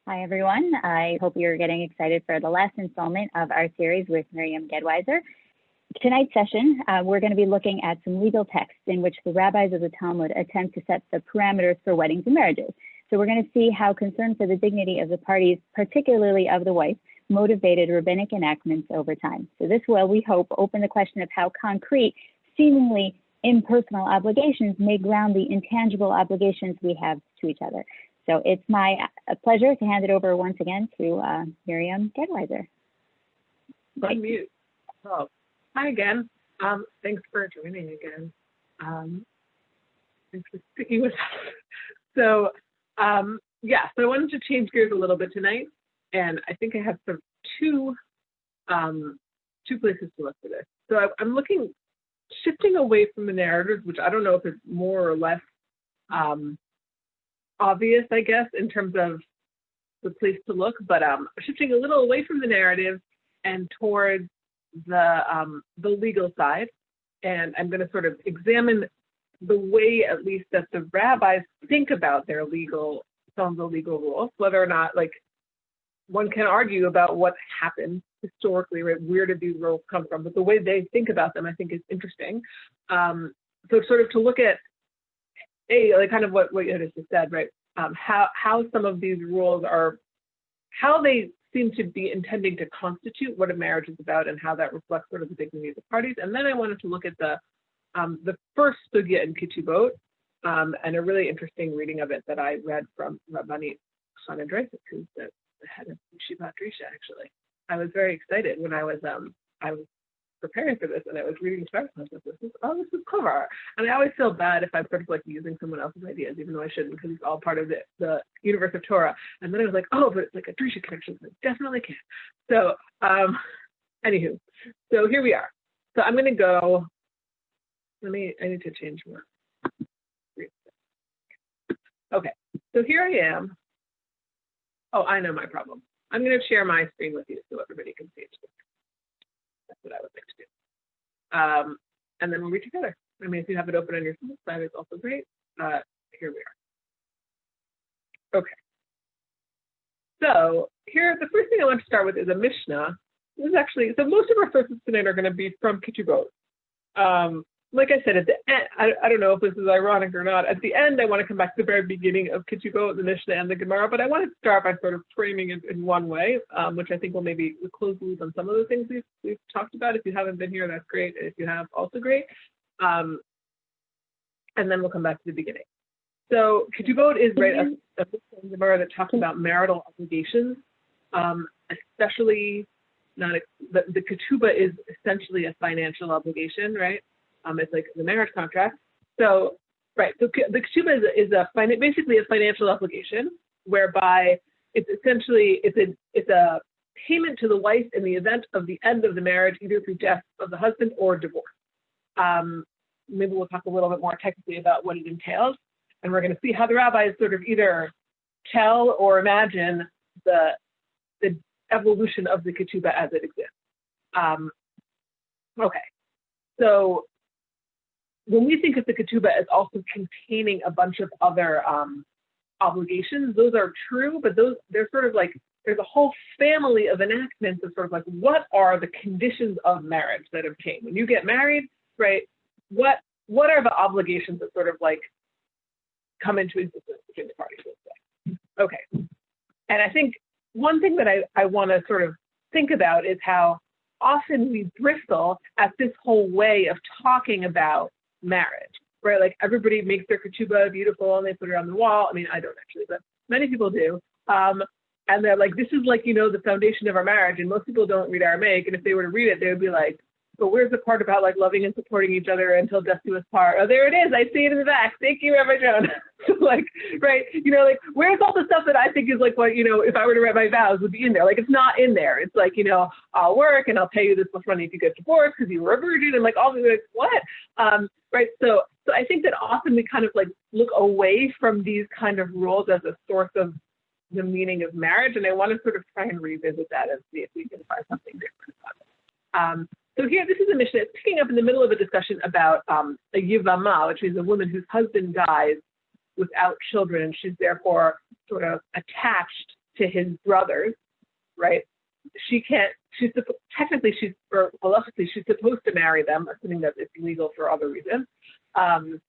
Hi, everyone. I hope you're getting excited for the last installment of our series with Miriam Gedwiser. Tonight's session, we're going to be looking at some legal texts in which the rabbis of the Talmud attempt to set the parameters for weddings and marriages. So we're going to see how concern for the dignity of the parties, particularly of the wife, motivated rabbinic enactments over time. So this will, we hope, open the question of how concrete, seemingly impersonal obligations may ground the intangible obligations we have to each other. So it's my pleasure to hand it over once again to Miriam Gedwiser. Unmute. Oh, hi again. Thanks for joining again. Thanks for sticking with us. So, yeah, so I wanted to change gears a little bit tonight, and I think I have sort of two places to look for this. So I'm shifting away from the narratives, which I don't know if it's more or less obvious, I guess, in terms of the place to look, but shifting a little away from the narrative and towards the legal side. And I'm going to sort of examine the way, at least, that the rabbis think about their some of the legal rules, whether or not, like, one can argue about what happened historically, right? Where did these rules come from? But the way they think about them, I think, is interesting. So sort of to look at like kind of what you just said, right? How some of these rules are, how they seem to be intending to constitute what a marriage is about, and how that reflects sort of the dignity of the parties. And then I wanted to look at the first sugya in Ketubot, and a really interesting reading of it that I read from Rabbani Chana Dreisik, who's the head of Yeshivat Drisha. Actually, I was very excited when I was preparing for this, and I was reading the text, and I was like, this is clever. And I always feel bad if I'm sort of like using someone else's ideas, even though I shouldn't, because it's all part of the universe of Torah. And then I was like, oh, but it's like a Drisha connection, so I definitely can. So, anywho, so here we are. So I'm going to go. I need to change more. Okay, so here I am. Oh, I know my problem. I'm going to share my screen with you so everybody can see it. That's what I would like to do. And then we'll read together. I mean, if you have it open on your phone, that is also great. Here we are. Okay. So here, the first thing I want to start with is a Mishnah. This is actually, so most of our sources tonight are going to be from Ketubot. Like I said, at the end, I don't know if this is ironic or not. At the end, I want to come back to the very beginning of Ketubot, the Mishnah, and the Gemara, but I want to start by sort of framing it in one way, which I think will maybe close the loop on some of the things we've talked about. If you haven't been here, that's great. If you have, also great. And then we'll come back to the beginning. So Ketubot is a Gemara that talks about marital obligations, especially the ketubah is essentially a financial obligation, right? It's like the marriage contract. So, right. So the ketubah is basically a financial obligation, whereby it's essentially it's a payment to the wife in the event of the end of the marriage, either through death of the husband or divorce. Maybe we'll talk a little bit more technically about what it entails, and we're going to see how the rabbis sort of either tell or imagine the evolution of the ketubah as it exists. Okay. So when we think of the ketubah as also containing a bunch of other obligations, those are true, but they're sort of like, there's a whole family of enactments of sort of like, what are the conditions of marriage that obtain? When you get married, right, what are the obligations that sort of like come into existence between the parties, let's say? Okay. And I think one thing that I want to sort of think about is how often we bristle at this whole way of talking about marriage, right? Like everybody makes their ketubah beautiful and they put it on the wall. I mean, I don't actually, but many people do. And they're like, this is like, the foundation of our marriage. And most people don't read Aramaic. And if they were to read it, they would be like, but where's the part about like loving and supporting each other until death do us part? Oh, there it is. I see it in the back. Thank you, Rabbi Joan. So like, right, like where's all the stuff that I think is like what, if I were to write my vows would be in there. Like it's not in there. It's like, I'll work and I'll pay you this much money if you get divorced because you were a virgin and like all these, like, what? Right. So I think that often we kind of like look away from these kind of rules as a source of the meaning of marriage. And I want to sort of try and revisit that and see if we can find something different about it. So here, this is a Mishnah. It's picking up in the middle of a discussion about a yivama, which means a woman whose husband dies without children, and she's therefore sort of attached to his brothers, right? She can't, technically or halachically, she's supposed to marry them, assuming that it's legal for other reasons. And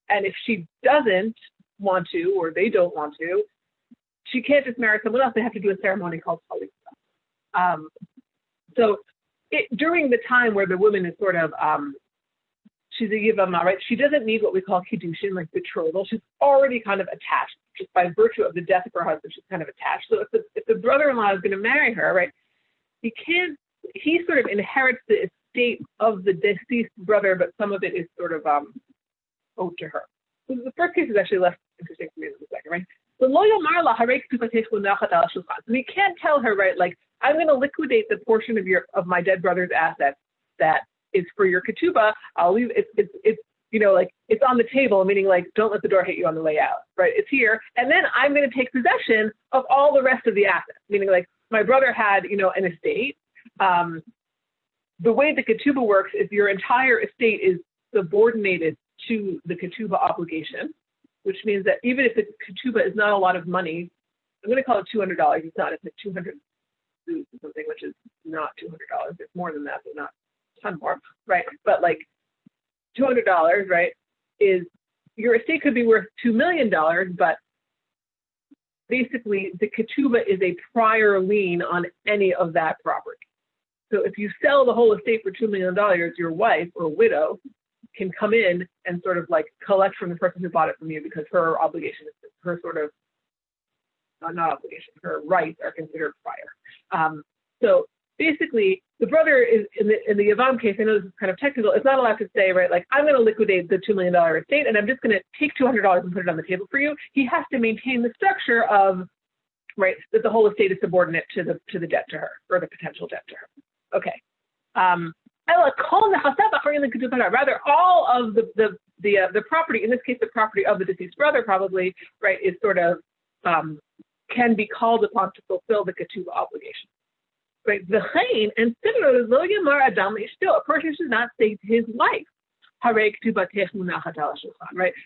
if she doesn't want to, or they don't want to, she can't just marry someone else. They have to do a ceremony called Chalitza. So during the time where the woman is sort of, she's a Yivama, right? She doesn't need what we call Kiddushin, like betrothal. She's already kind of attached, just by virtue of the death of her husband, she's kind of attached. So if the brother-in-law is going to marry her, right, he sort of inherits the estate of the deceased brother, but some of it is sort of owed to her. So the first case is actually less interesting for me than the second, right? So we can't tell her, right, like, I'm going to liquidate the portion of my dead brother's assets that is for your ketubah. I'll leave it's you know, like, it's on the table, meaning like, don't let the door hit you on the way out, right? It's here. And then I'm going to take possession of all the rest of the assets, meaning like my brother had, you know, an estate. The way the ketubah works is your entire estate is subordinated to the ketubah obligation, which means that even if the ketubah is not a lot of money, I'm going to call it $200. It's not, it's like 200 something, which is not $200. It's more than that, but not a ton more, right? But like $200, right, is your estate could be worth $2 million, but basically the ketubah is a prior lien on any of that property. So if you sell the whole estate for $2 million, your wife or widow can come in and sort of like collect from the person who bought it from you, because her obligation is her sort of not obligation, her rights are considered prior. So basically, the brother is in the Yavam case. I know this is kind of technical. It's not allowed to say, right, like, I'm going to liquidate the $2 million estate and I'm just going to take $200 and put it on the table for you. He has to maintain the structure of, right, that the whole estate is subordinate to the debt to her, or the potential debt to her. Okay. Rather, all of the property, in this case, the property of the deceased brother, probably, right, is sort of can be called upon to fulfill the ketubah obligation. Right, the chain, and similarly, lo yamar adam ishto, a person should not say to his wife, right?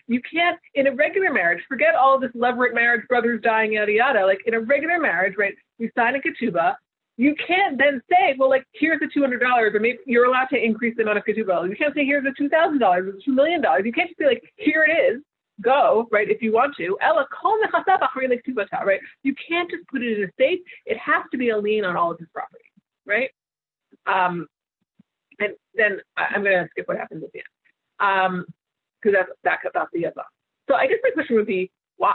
You can't, in a regular marriage, forget all this levirate marriage, brothers dying, yada yada. Like in a regular marriage, right? You sign a ketubah. You can't then say, well, like, here's the $200, or maybe you're allowed to increase the amount of ketubah. You can't say, here's the $2,000 or the $2 million. You can't just be like, here it is. Go, right, if you want to. Right? You can't just put it in a estate. It has to be a lien on all of his property, right? And then I'm going to skip what happens at the end, because that's about the Yavah. So I guess my question would be, why?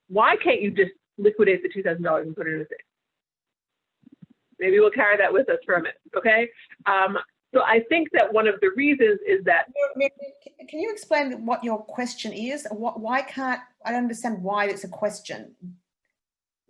Why can't you just liquidate the $2,000 and put it in a estate? Maybe we'll carry that with us for a minute, okay? So I think that one of the reasons is that. Can you explain what your question is? Why can't, I don't understand why it's a question.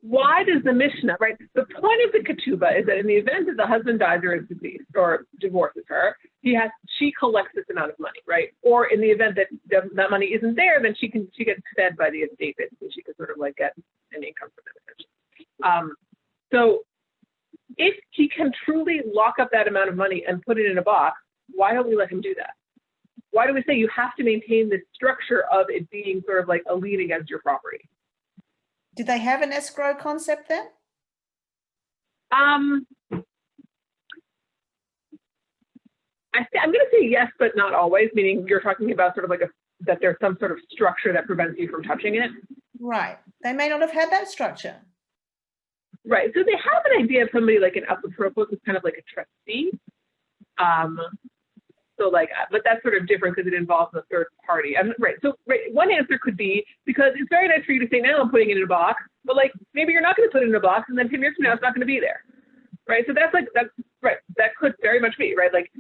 Why does the Mishnah, right? The point of the ketubah is that in the event that the husband dies or is deceased or divorces her, she collects this amount of money, right? Or in the event that that money isn't there, then she gets fed by the estate, so she can sort of like get an income from it, essentially. So if he can truly lock up that amount of money and put it in a box, why don't we let him do that? Why do we say you have to maintain the structure of it being sort of like a lien against your property? Did they have an escrow concept then? I'm going to say yes, but not always, meaning you're talking about sort of like that there's some sort of structure that prevents you from touching it. Right. They may not have had that structure. Right. So they have an idea of somebody like an apotropos who's kind of like a trustee. So like, but that's sort of different because it involves a third party. Right. So one answer could be, because it's very nice for you to say, now I'm putting it in a box, but like maybe you're not going to put it in a box, and then 10 years from now it's not going to be there. Right. So that's right. That could very much be right. Like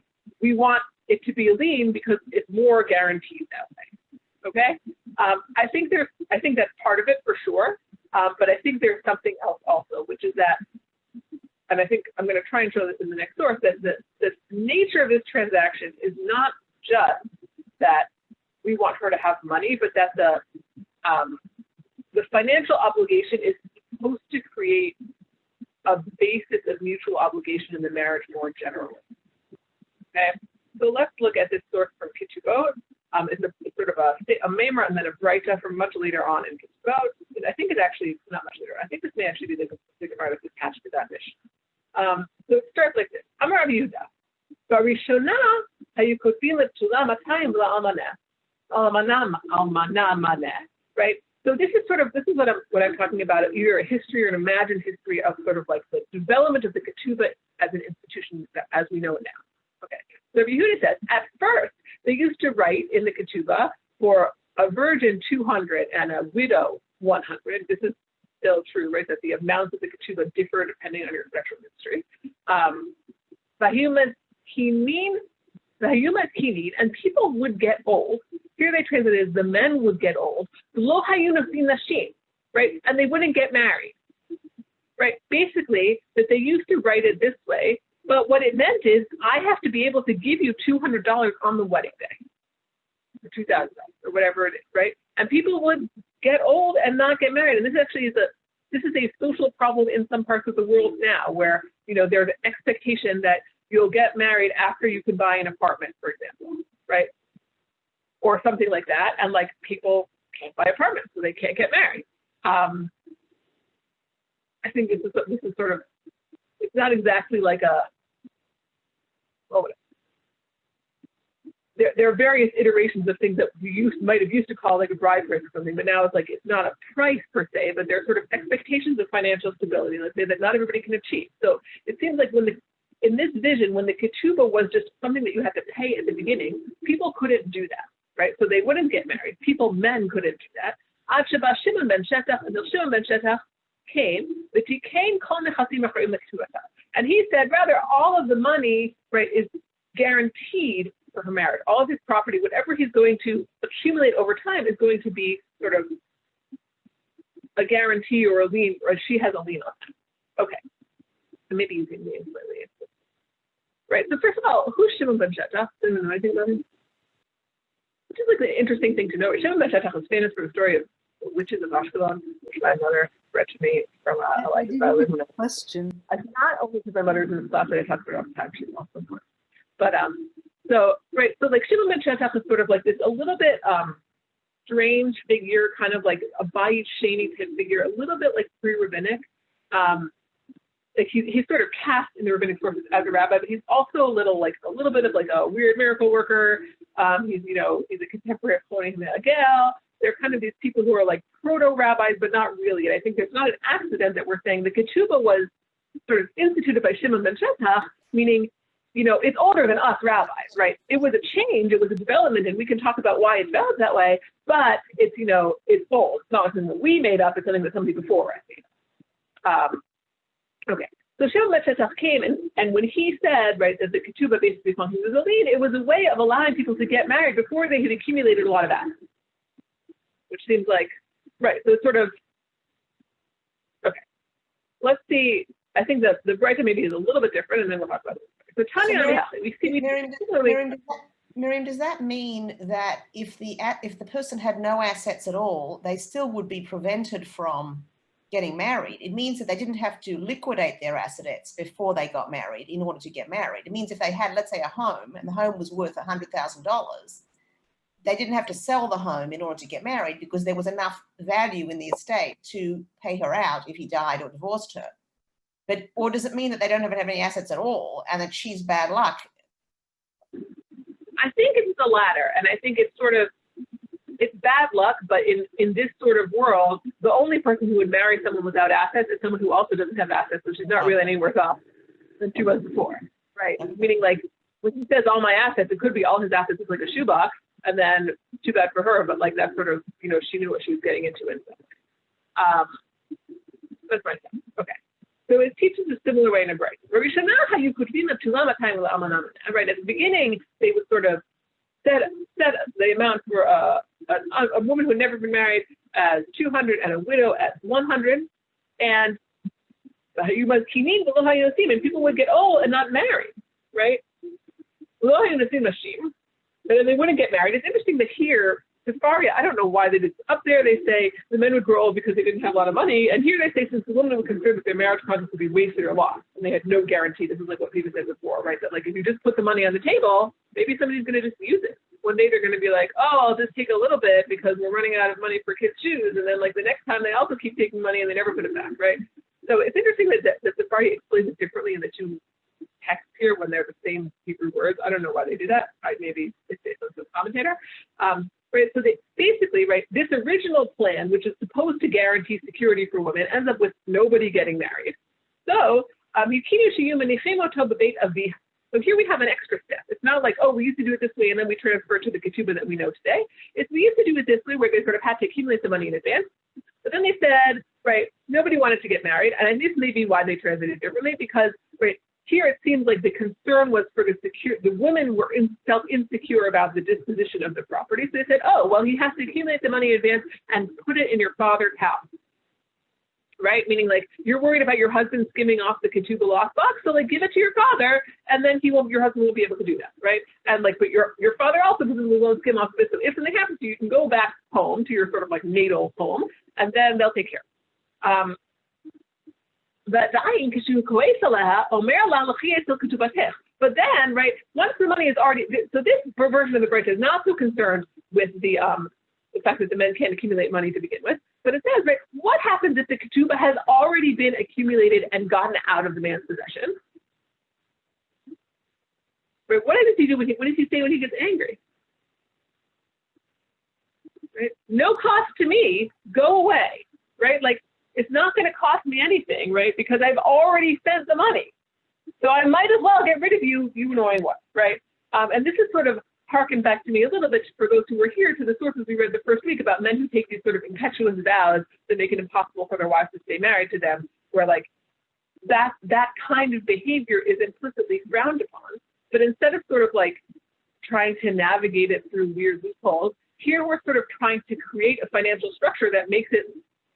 we want it to be a lien because it's more guaranteed that way. Okay. I think that's part of it for sure. But I think there's something else also, which is that, and I think I'm going to try and show this in the next source, that the nature of this transaction is not just that we want her to have money, but that the financial obligation is supposed to create a basis of mutual obligation in the marriage more generally. Okay, so let's look at this source from Ketubot. It's sort of a Maimer and then a Breita from much later on in Ketubot. I think it's actually not much later. I think this may actually be the Gemara that's attached to that mission. So it starts like this. Amar Rabbi Yehuda. Barishona hayu kotbin letula matayim la'almaneh. Almanah maneh. Right? So this is what I'm talking about, either a history or an imagined history of sort of like the development of the ketubah as an institution as we know it now. Okay. So Rabbi Yehuda says, at first, they used to write in the ketubah for a virgin 200 and a widow 100. This is still true, right? That the amounts of the ketubah differ depending on your sexual history. And people would get old. Here they translate it as the men would get old. Lo hayunafin nashim, right? And they wouldn't get married, right? Basically, that they used to write it this way, but what it meant is I have to be able to give you $200 on the wedding day, or $2,000 or whatever it is, right? And people would get old and not get married. And this actually is a social problem in some parts of the world now, where there's an expectation that you'll get married after you can buy an apartment, for example, right? Or something like that, and like people can't buy apartments, so they can't get married. I think this is sort of, it's not exactly like there are various iterations of things that we might have used to call like a bride price or something, but now it's like it's not a price per se, but there are sort of expectations of financial stability, let's say, that not everybody can achieve. So it seems like in this vision, when the ketubah was just something that you had to pay at the beginning, people couldn't do that. Right? So they wouldn't get married. Men couldn't do that. Until Shimon ben Shetach came, and he said, rather, all of the money, right, is guaranteed for her marriage. All of his property, whatever he's going to accumulate over time, is going to be sort of a guarantee or a lien, or she has a lien on it. Okay. So maybe you can name slightly. Right. So first of all, who's Shimon ben Shetach? Doesn't know anything about him. Which is like an interesting thing to know. Shimon ben Shetach is famous for the story of witches of Ashkelon, which my mother read to me from a question. Not only because my mother is in the class that I talk about all the time, she's also important. But so like Shimon ben Shetach is sort of like this a little bit strange figure, kind of like a Bayit Sheni type figure, a little bit like pre-rabbinic. Like he's sort of cast in the rabbinic sources as a rabbi, but he's also a little bit of like a weird miracle worker. He's a contemporary of Choni Agel. They're kind of these people who are like proto-rabbis, but not really. And I think there's not an accident that we're saying the ketubah was sort of instituted by Shimon ben Shetach, meaning, it's older than us rabbis, right? It was a change, it was a development, and we can talk about why it developed that way, but it's, it's old. It's not something that we made up, it's something that somebody before us made. Okay, so Shimon ben Shetach came, and when he said, right, that the ketubah basically functions as a lien, it was a way of allowing people to get married before they had accumulated a lot of assets, which seems like, right, so it's sort of, okay. Let's see, I think that the Breita maybe is a little bit different, and then we'll talk about it. So Tanya, Miriam, does that mean that if the person had no assets at all, they still would be prevented from getting married? It means that they didn't have to liquidate their assets before they got married in order to get married. It means if they had, let's say, a home and the home was worth $100,000, they didn't have to sell the home in order to get married because there was enough value in the estate to pay her out if he died or divorced her. Or does it mean that they don't have any assets at all and that she's bad luck? I think it's the latter, and I think it's bad luck, but in this sort of world, the only person who would marry someone without assets is someone who also doesn't have assets, which is not really any worse off than she was before, right? Meaning, like, when he says all my assets, it could be all his assets is like a shoebox, and then too bad for her, but like that's sort of, she knew what she was getting into. That's right. Okay. So it teaches a similar way in a break. Right, at the beginning, they would sort of set the amount for a woman who had never been married as 200 and a widow at 100. And and people would get old and not married, right? But then they wouldn't get married. It's interesting that here, Sefaria, I don't know why they did. Up there, they say the men would grow old because they didn't have a lot of money. And here they say since the women were concerned that their marriage contract would be wasted or lost, and they had no guarantee. This is like what Peter said before, right? That like if you just put the money on the table, maybe somebody's going to just use it. one day they're going to be like, oh, I'll just take a little bit because we're running out of money for kids' shoes. And then like the next time they also keep taking money and they never put it back, right? So it's interesting that the Sephardi explains it differently in the two texts here when they're the same Hebrew words. I don't know why they do that. Maybe it's based on some commentator. Right, so they basically, right, this original plan, which is supposed to guarantee security for women, ends up with nobody getting married. So, so here we have an extra step. It's not like, oh, we used to do it this way and then we transfer to the ketubah that we know today. We used to do it this way where they sort of had to accumulate the money in advance. But then they said, right, nobody wanted to get married. And this may be why they translated differently because, right, here it seems like the concern was for the women were insecure about the disposition of the property. So they said, oh, well, he has to accumulate the money in advance and put it in your father's house, right? Meaning like you're worried about your husband skimming off the ketubah lockbox, so like give it to your father and then your husband won't be able to do that, right? And like, but your father also won't skim off this. So if something happens to you, you can go back home to your sort of like natal home and then they'll take care. But then, right, once the money is already, so this version of the Brita is not so concerned with the fact that the men can't accumulate money to begin with, but it says, right, what happens if the ketubah has already been accumulated and gotten out of the man's possession? Right, what does he do what does he say when he gets angry? Right, no cost to me, go away, right? Like, it's not going to cost me anything, right? Because I've already spent the money. So I might as well get rid of you, you annoying one, right? And this is sort of harken back to me a little bit for those who were here to the sources we read the first week about men who take these sort of impetuous vows that make it impossible for their wives to stay married to them, where like that kind of behavior is implicitly frowned upon. But instead of sort of like trying to navigate it through weird loopholes, here we're sort of trying to create a financial structure that makes it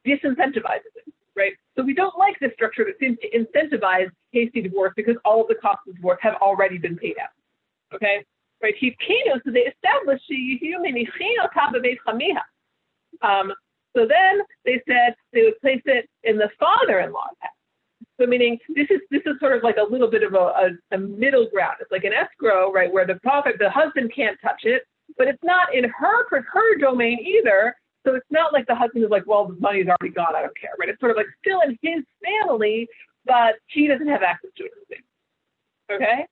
disincentivizes it, right? So we don't like this structure that seems to incentivize hasty divorce because all of the costs of divorce have already been paid out, okay? Right, so they established so then they said they would place it in the father-in-law's house. So meaning this is sort of like a little bit of a middle ground. It's like an escrow, right, where the husband can't touch it, but it's not in her domain either. So it's not like the husband is like, well, the money's already gone, I don't care, right? It's sort of like still in his family, but he doesn't have access to it. Okay?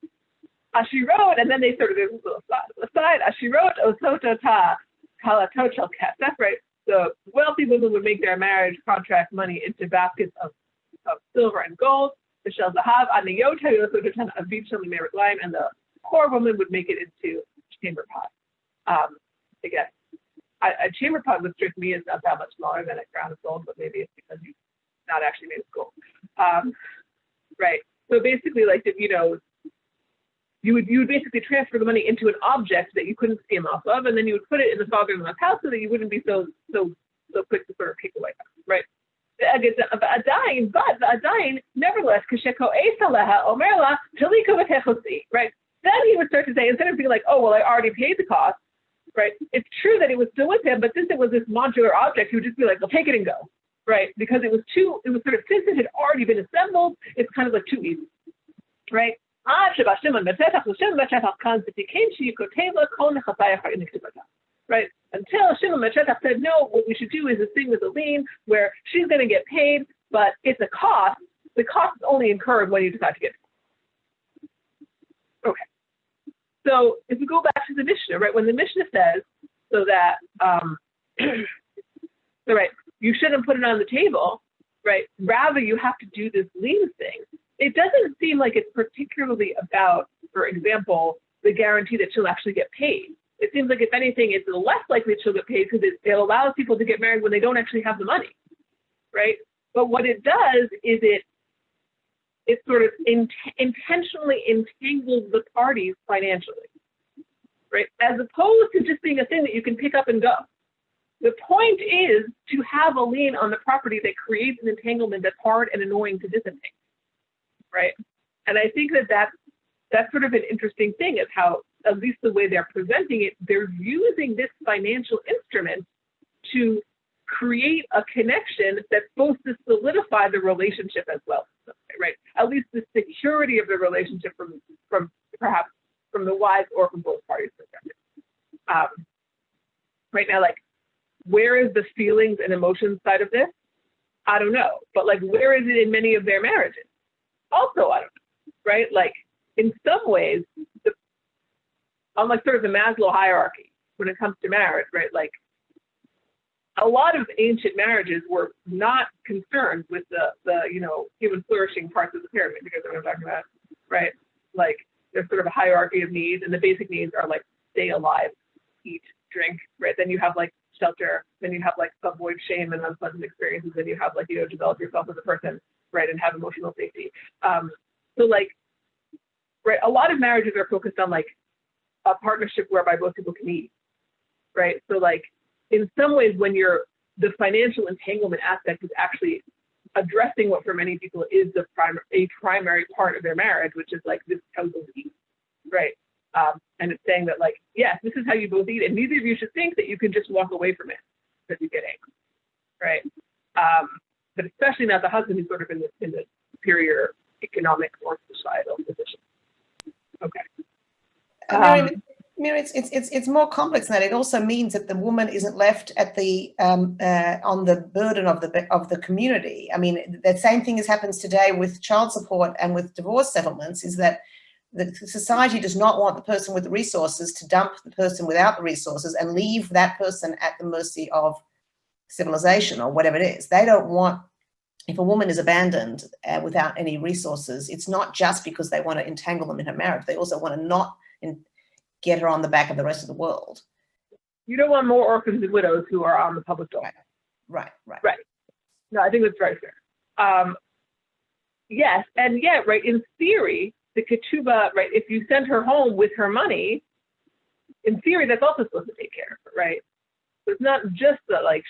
Ashirot, and then they sort of do this little aside. Ashirot osotota kalatot shel kesef, right? The wealthy women would make their marriage contract money into baskets of silver and gold. The shel zahav aniyot hayosototan avid shel merit, and the poor woman would make it into chamber pot. Again. A chamber pot would strike me as not that much smaller than a crown of gold, but maybe it's because it's not actually made of gold. Right. So basically, like, you would basically transfer the money into an object that you couldn't skim off of, and then you would put it in the father-in-law's house so that you wouldn't be so quick to sort of kick away, right? Nevertheless, right? Then he would start to say, instead of being like, oh, well, I already paid the cost, right? It's true that it was still with him, but since it was this modular object, he would just be like, well, take it and go, right? Because it was sort of, since it had already been assembled, it's kind of like too easy, right? Right? Until Shimon Machetach said, no, what we should do is this thing with a lien where she's going to get paid, but it's a cost. The cost is only incurred when you decide to get paid. Okay. So if we go back to the Mishnah, right, when the Mishnah says so that, so right, you shouldn't put it on the table, right, rather you have to do this lien thing, it doesn't seem like it's particularly about, for example, the guarantee that she'll actually get paid. It seems like, if anything, it's less likely she'll get paid because it allows people to get married when they don't actually have the money, right? But what it does is it sort of intentionally entangles the parties financially, right? As opposed to just being a thing that you can pick up and go. The point is to have a lien on the property that creates an entanglement that's hard and annoying to disentangle, right? And I think that's sort of an interesting thing of how, at least the way they're presenting it, they're using this financial instrument to create a connection that's supposed to solidify the relationship as well, right? At least the security of the relationship from perhaps from the wives or from both parties' perspective. right now, like, where is the feelings and emotions side of this? I don't know. But like, where is it in many of their marriages? Also, I don't know, right? Like, in some ways, on like sort of the Maslow hierarchy, when it comes to marriage, right? Like, a lot of ancient marriages were not concerned with the human flourishing parts of the pyramid, because what I'm talking about, right? Like, there's sort of a hierarchy of needs, and the basic needs are like stay alive, eat, drink, right? Then you have like shelter, then you have like avoid shame and unpleasant experiences, then you have like, develop yourself as a person, right? And have emotional safety. So like, right, a lot of marriages are focused on like a partnership whereby both people can eat, right? So like, in some ways, when the financial entanglement aspect is actually addressing what for many people is a primary part of their marriage, which is like, this is how you both eat, right? And it's saying that like, yes, this is how you both eat, and neither of you should think that you can just walk away from it because you get angry, right? But especially not the husband who's sort of in the superior economic or societal position. Okay. Miriam, it's more complex than that. It also means that the woman isn't left at the on the burden of the community. I mean, the same thing as happens today with child support and with divorce settlements, is that the society does not want the person with the resources to dump the person without the resources and leave that person at the mercy of civilization or whatever it is. They don't want, if a woman is abandoned without any resources, it's not just because they want to entangle them in her marriage. They also want to not get her on the back of the rest of the world. You don't want more orphans and widows who are on the public dole. Right. No, I think that's very fair. Yes, and yeah, right, in theory, the ketubah, right, if you send her home with her money, in theory, that's also supposed to take care of her, right? So it's not just that, like,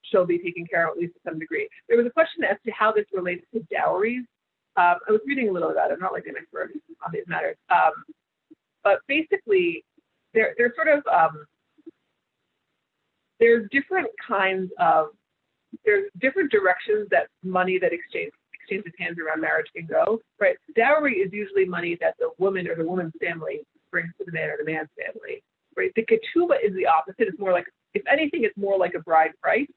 she'll be taken care of, at least to some degree. There was a question as to how this relates to dowries. I was reading a little about it. I'm not like an expert on these matters. But basically, there's different kinds of, there's different directions that money that exchanges hands around marriage can go, right? Dowry is usually money that the woman or the woman's family brings to the man or the man's family, right? The ketubah is the opposite. It's more like, if anything, it's more like a bride price.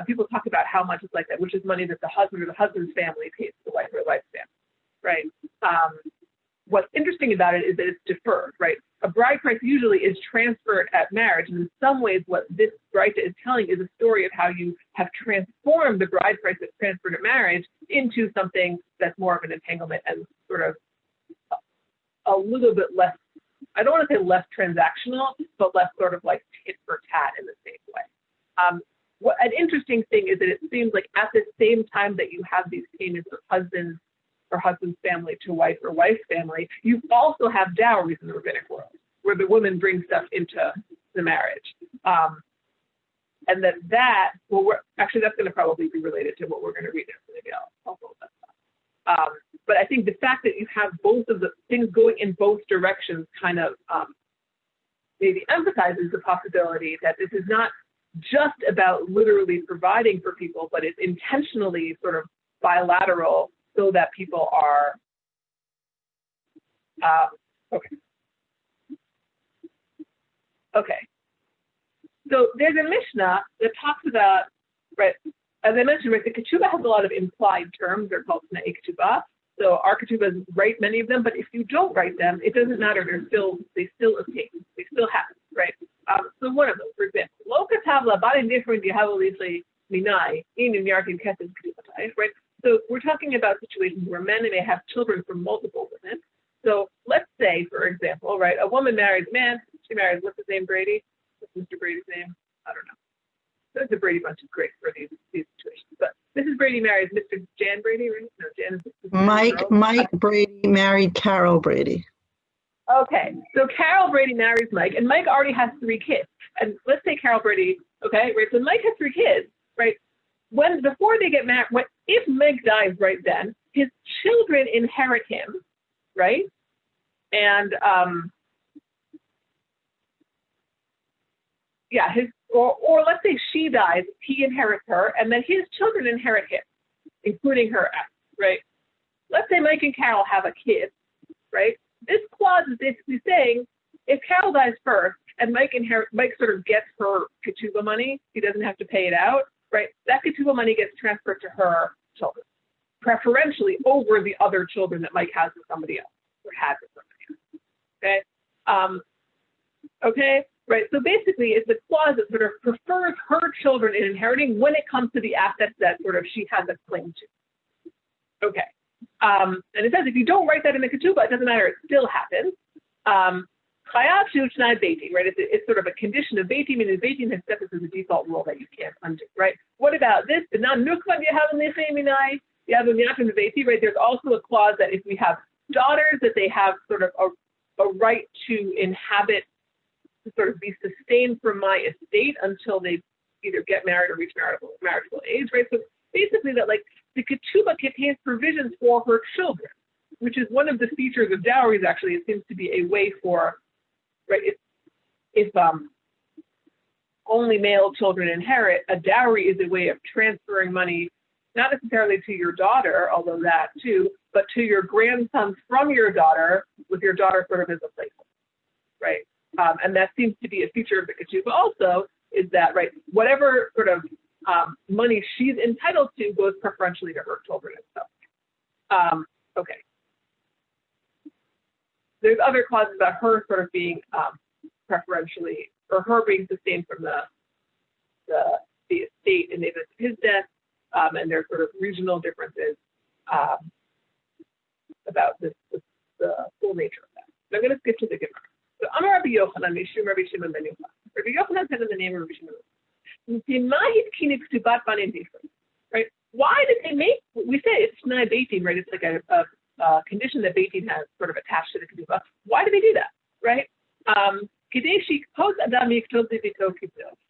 People talk about how much it's like that, which is money that the husband or the husband's family pays to the wife or the wife's family, right? What's interesting about it is that it's deferred, right? A bride price usually is transferred at marriage. And in some ways, what this bride is telling is a story of how you have transformed the bride price that's transferred at marriage into something that's more of an entanglement and sort of a little bit less, I don't want to say less transactional, but less sort of like tit for tat in the same way. What an interesting thing is that it seems like at the same time that you have these payments of husbands or husband's family to wife or wife's family, you also have dowries in the rabbinic world, where the woman brings stuff into the marriage. And actually that's going to probably be related to what we're going to read now, so maybe I'll hold that up. But I think the fact that you have both of the things going in both directions kind of maybe emphasizes the possibility that this is not just about literally providing for people, but it's intentionally sort of bilateral, so that people are, okay. So there's a Mishnah that talks about, right, as I mentioned, right, the ketubah has a lot of implied terms. They're called tnei ketubah. So our ketubahs write many of them, but if you don't write them, it doesn't matter. They still obtain. They still happen, right? So one of them, for example, lo katav labadin different dihavolisi minai in yarkin kesed ketubah, right? So we're talking about situations where men may have children from multiple women. So let's say, for example, right, a woman marries a man. She marries, what's his name, Brady? What's Mr. Brady's name? I don't know. So the Brady bunch is great for these situations. But Mrs. Brady marries Mr. Jan Brady, right? No, Jan is Mike Brady married Carol Brady. Okay, so Carol Brady marries Mike, and Mike already has 3 kids. And let's say Carol Brady, okay, right? So Mike has 3 kids, right? Before they get married, if Meg dies right then, his children inherit him, right? And or let's say she dies, he inherits her, and then his children inherit him, including her ex, right? Let's say Mike and Carol have a kid, right? This clause is basically saying, if Carol dies first, and Mike sort of gets her ketubah money. He doesn't have to pay it out, right? That ketubah money gets transferred to her children, preferentially over the other children that Mike has with somebody else or had with somebody else. Okay. Okay. Right. So basically, it's a clause that sort of prefers her children in inheriting when it comes to the assets that sort of she has a claim to. Okay. And it says if you don't write that in the ketubah, it doesn't matter. It still happens. Chayav shenai beitin, right? It's sort of a condition of beitin, and beitin has set this as a default rule that you can't undo, right? What about this? The non-nukvan right? There's also a clause that if we have daughters, that they have sort of a right to inhabit, to sort of be sustained from my estate until they either get married or reach marital age, right? So basically that like the ketubah contains provisions for her children, which is one of the features of dowries. Actually, it seems to be a way for, right, if only male children inherit, a dowry is a way of transferring money, not necessarily to your daughter, although that too, but to your grandsons from your daughter, with your daughter sort of as a placeholder, right? And that seems to be a feature of the ketubah also, is that, right, whatever sort of money she's entitled to goes preferentially to her children and stuff. Okay. There's other clauses about her sort of being preferentially, or her being sustained from the estate in the event of his death, and there's sort of regional differences about the full nature of that. So I'm going to skip to the Gemara. So Amar Rabbi Yochanan, Mishum Rabbi Shimon ben Yochai. Rabbi Yochanan said in the name of Rabbi Shimon, right? Why did they make? We say it's Shnai Beitin, right? It's like a condition that Beitin has sort of attached to the ketubah. Why do they do that, right?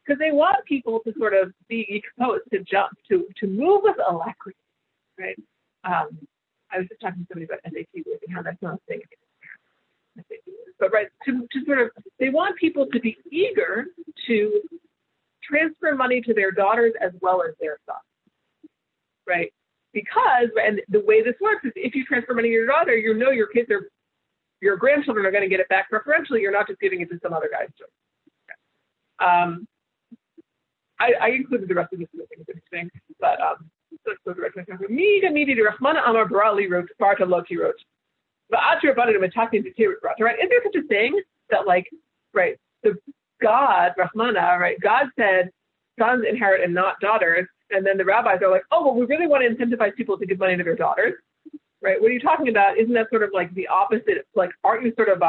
Because they want people to sort of be exposed, to jump, to move with alacrity, right? I was just talking to somebody about SAT and how that's not a thing. But right, to sort of, they want people to be eager to transfer money to their daughters as well as their sons, right? Because, and the way this works is if you transfer money to your daughter, you know your kids are, your grandchildren are going to get it back preferentially. You're not just giving it to some other guy's children. I included the rest of this in the thing, interesting, but let's go directly to Rahmana Amar Barali wrote, Barta Loki wrote. Right? Is there such a thing that, like, right, the God, Rahmana, right, God said sons inherit and not daughters, and then the rabbis are like, oh, well, we really want to incentivize people to give money to their daughters, right? What are you talking about? Isn't that sort of like the opposite? Like, aren't you sort of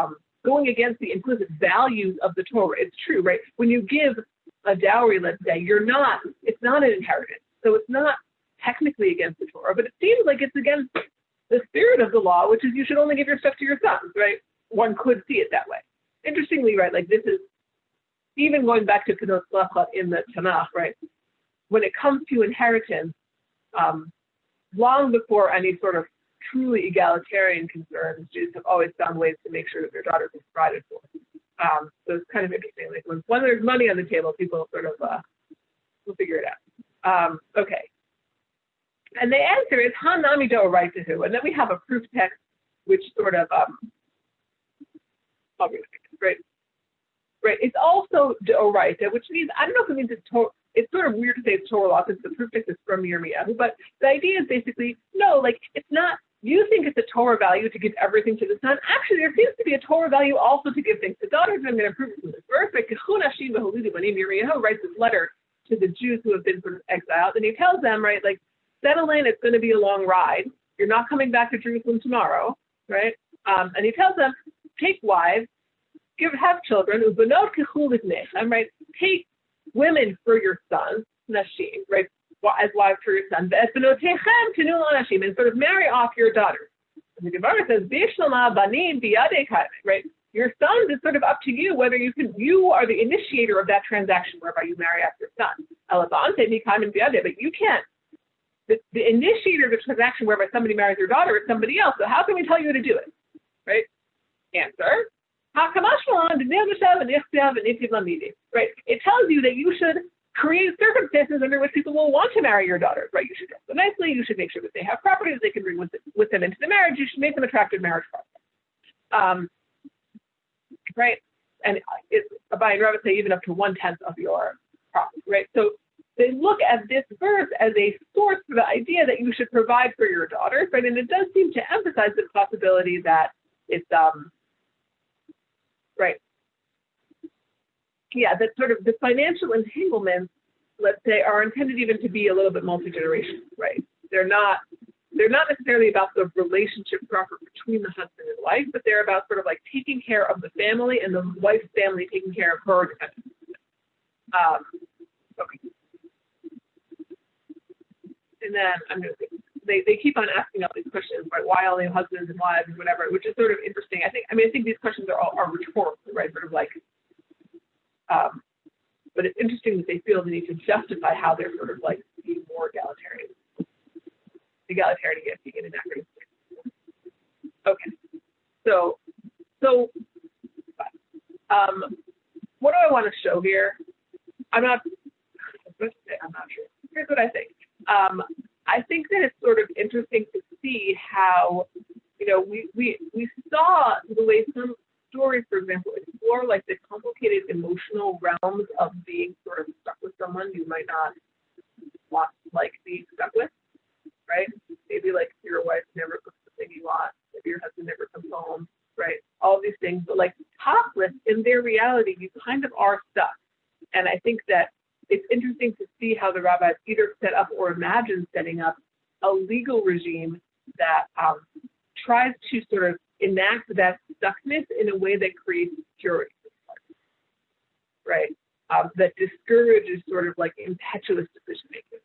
going against the implicit values of the Torah? It's true, right? When you give a dowry, let's say, it's not an inheritance, so it's not technically against the Torah, but it seems like it's against the spirit of the law, which is you should only give your stuff to your sons, right? One could see it that way. Interestingly, right, like this is, even going back to Kedos Lachot in the Tanakh, right? When it comes to inheritance, long before any sort of truly egalitarian concerns, Jews have always found ways to make sure that their daughters are provided for. So it's kind of interesting. Like when there's money on the table, people sort of will figure it out. Okay. And the answer is Hanami do right to who, and then we have a proof text which sort of right. It's also d'oraita, which means, I don't know if it means it's sort of weird to say it's Torah law since the proof text is from Yirmiyahu, but the idea is basically, no, like it's not, you think it's a Torah value to give everything to the son. Actually, there seems to be a Torah value also to give things to daughters, and I'm going to prove it from this verse. Yirmiyahu writes this letter to the Jews who have been sort of exiled, and he tells them, right, like, settle in, it's going to be a long ride. You're not coming back to Jerusalem tomorrow, right? And he tells them, take wives, have children, right? Take women for your sons, nashim, right? As wives for your sons, and sort of marry off your daughters. And the Gemara says, right? Your sons is sort of up to you whether you are the initiator of that transaction whereby you marry off your son. But you can't. The initiator of the transaction whereby somebody marries your daughter is somebody else. So how can we tell you to do it? Right? Answer. Right? It tells you that you should create circumstances under which people will want to marry your daughters. Right? You should dress them nicely. You should make sure that they have property that they can bring with them into the marriage. You should make them attractive marriage partners. Right? and it's by and Rabbi say even up to 1/10 of your property, right? So they look at this verse as a source for the idea that you should provide for your daughters, right? And it does seem to emphasize the possibility that it's right. Yeah, that sort of the financial entanglements, let's say, are intended even to be a little bit multi-generational, right? They're not necessarily about the relationship proper between the husband and wife, but they're about sort of like taking care of the family and the wife's family taking care of her dependents. Okay. And then I'm going to say, they keep on asking all these questions, right? Why only husbands and wives and whatever, which is sort of interesting. I think these questions are rhetorical, right? Sort of like, but it's interesting that they feel the need to justify how they're sort of like being more egalitarian. Egalitarian again, being anachronistic. Okay. So what do I want to show here? I'm not sure. Here's what I think. I think that it's sort of interesting to see how, we saw the way some stories, for example, explore like the complicated emotional realms of being sort of stuck with someone you might not want to like being stuck with, right? Maybe like your wife never cooks the thing you want, maybe your husband never comes home, right? All these things, but like topless in their reality, you kind of are stuck. And I think that it's interesting to see how the rabbis either set up or imagine setting up a legal regime that tries to sort of enact that stuckness in a way that creates security, right? That discourages sort of like impetuous decision making.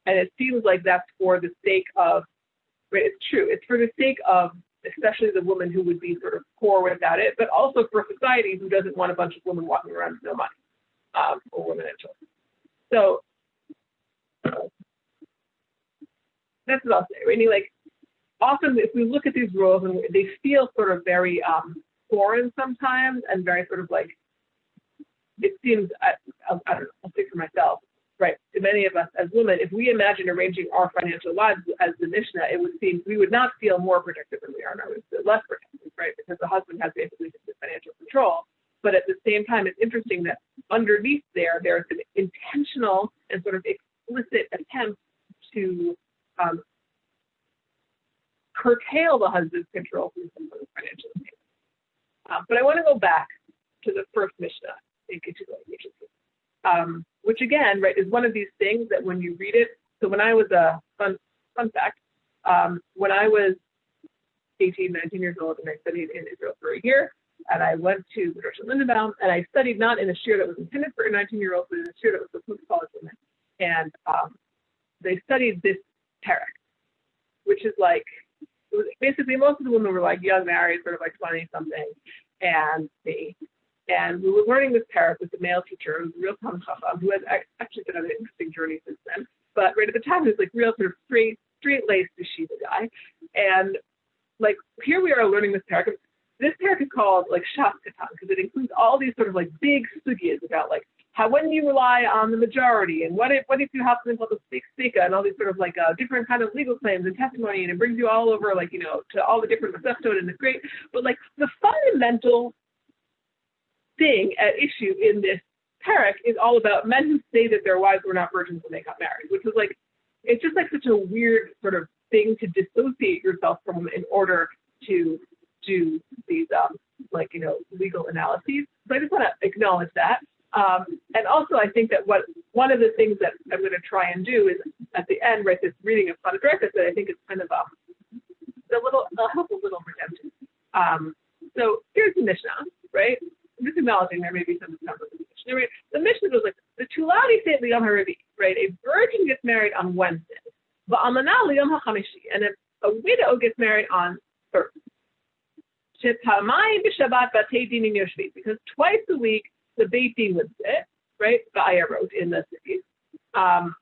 And it seems like that's for the sake of, right, it's true, it's for the sake of especially the woman who would be sort of poor without it, but also for society who doesn't want a bunch of women walking around with no money, or women and children. So that's what I'll say. Right? Like often if we look at these rules and they feel sort of very foreign sometimes and very sort of like, it seems, I don't know, I'll speak for myself, right? To many of us as women, if we imagine arranging our financial lives as the Mishnah, it would seem we would not feel more protected than we are now. We would feel less protected, right? Because the husband has basically the financial control. But at the same time, it's interesting that underneath there's an intentional and sort of explicit attempt to curtail the husband's control from some sort of financial attainment. But I want to go back to the first Mishnah in Ketubah, which again, right, is one of these things that when you read it. So when I was fun fact, when I was 18, 19 years old, and I studied in Israel for a year, and I went to the Rosh Lindenbaum, and I studied not in a shir that was intended for a 19-year-old, but in a shir that was supposed to college women. And they studied this parak, which is like, it was basically most of the women were like young married, sort of like 20-something, and me. And we were learning this parak with the male teacher, who was a real Talmud Chacham, who has actually been on an interesting journey since then. But right at the time, he was like real sort of straight-laced yeshiva guy. And like here we are learning this parak. This parak is called like Shas Katan because it includes all these sort of like big sugyas about like when do you rely on the majority and what if you have something called the stika and all these sort of like different kind of legal claims and testimony, and it brings you all over like to all the different masechtot, and it's great. But like the fundamental thing at issue in this parak is all about men who say that their wives were not virgins when they got married, which is like, it's just like such a weird sort of thing to dissociate yourself from in order to do these legal analyses. So I just want to acknowledge that. And also I think that one of the things that I'm going to try and do is at the end, right, this reading of Panadreka that I think is kind of a helpful little redemption. So here's the Mishnah, right? I'm just acknowledging there may be some discomfort in the Mishnah. Right? The Mishnah goes like, the Tuladi say Liyom HaRevi, right? A virgin gets married on Wednesday, but Almana Liyom HaChamishi, and a widow gets married on Thursday. Shepamayim b'Shabbat batei dinim yoshvim, because twice a week the Beit Din would sit, right? Ba'aya wrote in the cities. B'Yom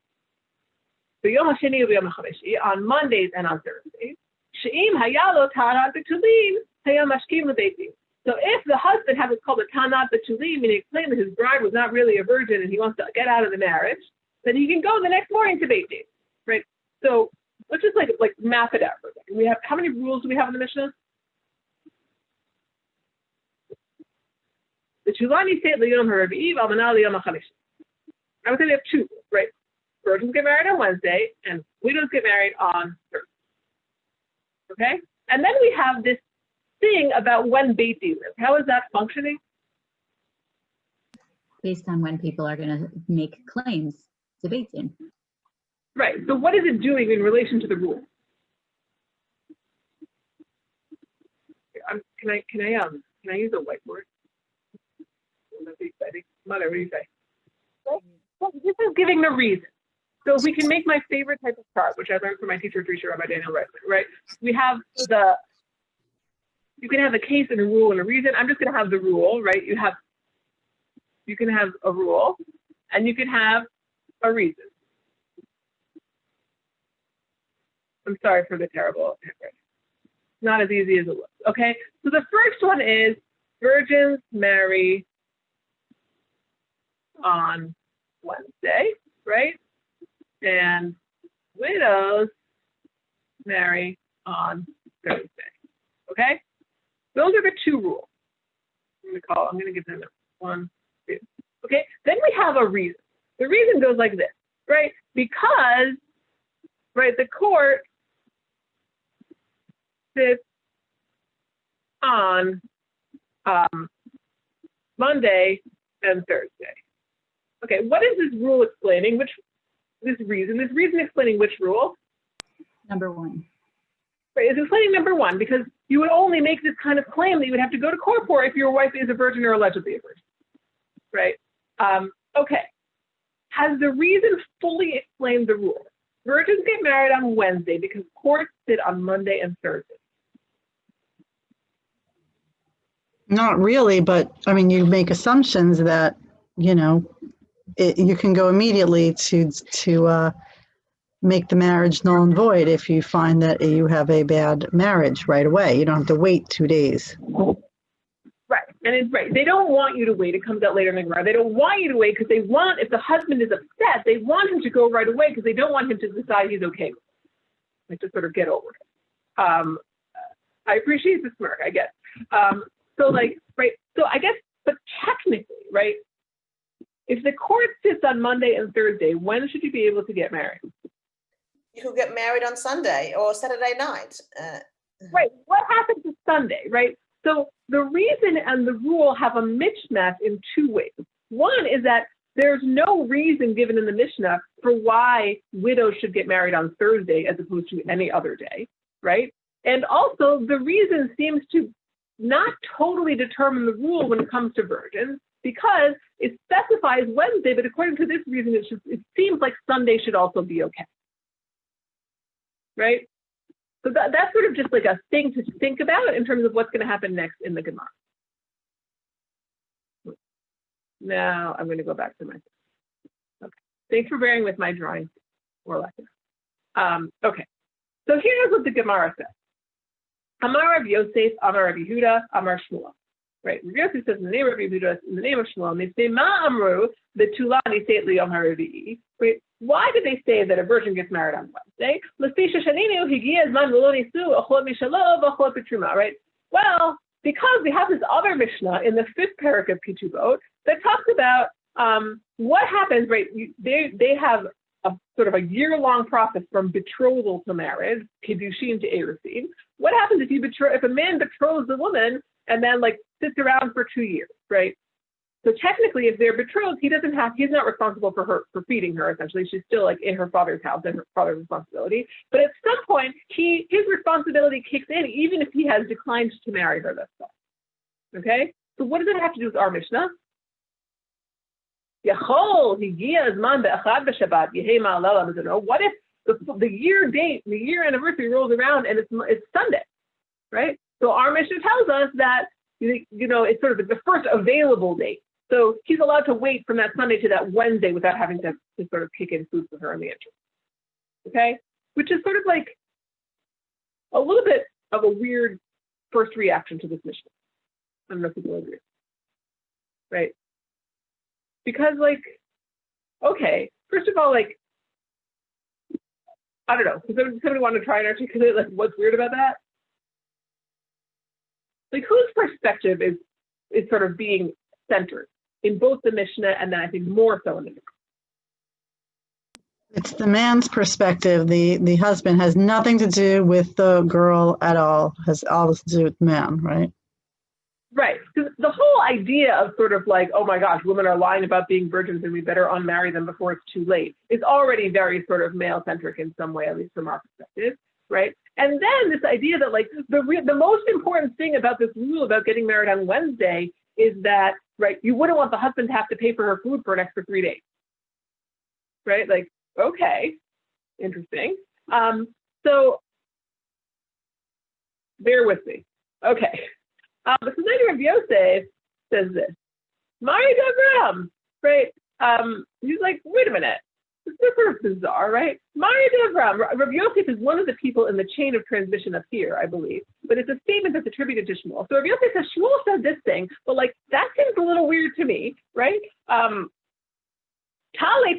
HaSheni u'B'Yom HaChamishi, on Mondays and on Thursdays. She'im hayalo tarat b'tulin hayam mashkim l'Beit Din. So if the husband has what's called a tanat b'tulim, meaning explain that his bride was not really a virgin and he wants to get out of the marriage, then he can go the next morning to Beit Din, right? So let's just like map it out for a second. We have, how many rules do we have in the Mishnah? The Tulani State Liyom HaRavi'i V'Almana Liyom HaChamishi. I would say we have two, right? Virgins get married on Wednesday and widows get married on Thursday. Okay? And then we have this thing about when Beit Din is. How is that functioning? Based on when people are going to make claims to Beit Din. Right. So what is it doing in relation to the rule? Can I use a whiteboard? That'd be exciting. Mother, what do you say? Well, this is giving the reason. So if we can make my favorite type of chart, which I learned from my teacher, Rabbi Daniel Reisman, right? We have you can have a case and a rule and a reason. I'm just going to have the rule, right? You can have a rule and you can have a reason. I'm sorry for the terrible handwriting. Not as easy as it looks. Okay, so the first one is virgins marry on Wednesday, right? And widows marry on Thursday. Okay, those are the two rules. I'm going to give them 1, 2. Okay, then we have a reason. The reason goes like this, right? Because, right, the court sits on Monday and Thursday. Okay, what is this rule explaining? This reason explaining which rule? Number 1. Right, it's explaining number 1, because you would only make this kind of claim that you would have to go to court for if your wife is a virgin or allegedly a virgin, right? Okay, has the reason fully explained the rule? Virgins get married on Wednesday because courts sit on Monday and Thursday. Not really, but I mean, you make assumptions that, you can go immediately to make the marriage null and void if you find that you have a bad marriage right away. You don't have to wait 2 days. Right, and it's right. They don't want you to wait. It comes out later in the Gemara. They don't want you to wait because they want, if the husband is upset, they want him to go right away because they don't want him to decide he's okay with it. Like to sort of get over it. I appreciate the smirk, I guess. So like, right, so I guess, but technically, right, if the court sits on Monday and Thursday, when should you be able to get married? You could get married on Sunday or Saturday night. Right, what happens to Sunday, right? So the reason and the rule have a mismatch in 2 ways. One is that there's no reason given in the Mishnah for why widows should get married on Thursday as opposed to any other day, right? And also the reason seems to not totally determine the rule when it comes to virgins because it specifies Wednesday, but according to this reason, it seems like Sunday should also be okay, right? So that's sort of just like a thing to think about in terms of what's going to happen next in the Gemara. Now I'm going to go back to my, okay. Thanks for bearing with my drawing, more like it. Okay, so here's what the Gemara says. Amar Rav Yosef, Amar Rav Yehuda, Amar Shmuel. Right, Rav Yosef says in the name of Rav Yehuda, in the name of Shmuel, and they say, Ma Amru, the Tulani State Liyom HaRavi'i. Right, why did they say that a virgin gets married on Wednesday? Right, well, because we have this other Mishnah in the 5th parak of Ketubot that talks about what happens, right, they have a sort of a year-long process from betrothal to marriage, Kiddushin to Erusin. What happens if a man betroths a woman and then like sits around for 2 years, right? So technically, if they're betrothed, he's not responsible for feeding her, essentially. She's still like in her father's house and her father's responsibility. But at some point, his responsibility kicks in, even if he has declined to marry her this time. Okay? So what does it have to do with our Mishnah? What if the year anniversary rolls around and it's Sunday, right? So our Mishnah tells us that, it's sort of the first available date. So he's allowed to wait from that Sunday to that Wednesday without having to sort of kick in food for her in the interim. Okay? Which is sort of like a little bit of a weird first reaction to this Mishnah. I don't know if people agree. Right? Because like, okay, first of all, like, I don't know, does somebody want to try and articulate like what's weird about that? Like whose perspective is sort of being centered in both the Mishnah and then I think more so in the Gemara. It's the man's perspective. The husband has nothing to do with the girl at all. Has all to do with the man, right? Right. Because the whole idea of sort of like, oh my gosh, women are lying about being virgins and we better unmarry them before it's too late is already very sort of male-centric in some way, at least from our perspective, right? And then this idea that like the most important thing about this rule about getting married on Wednesday is that, right, you wouldn't want the husband to have to pay for her food for an extra 3 days, right? Like, okay, interesting. So bear with me. Okay. So then Rav Yosef says this, Mari Devram, right? He's like, wait a minute, this is sort of bizarre, right? Mari Devram, Rav Yosef is one of the people in the chain of transmission up here, I believe, but it's a statement that's attributed to Shmuel. So Rav Yosef says, Shmuel said this thing, but like, that seems a little weird to me, right? Tale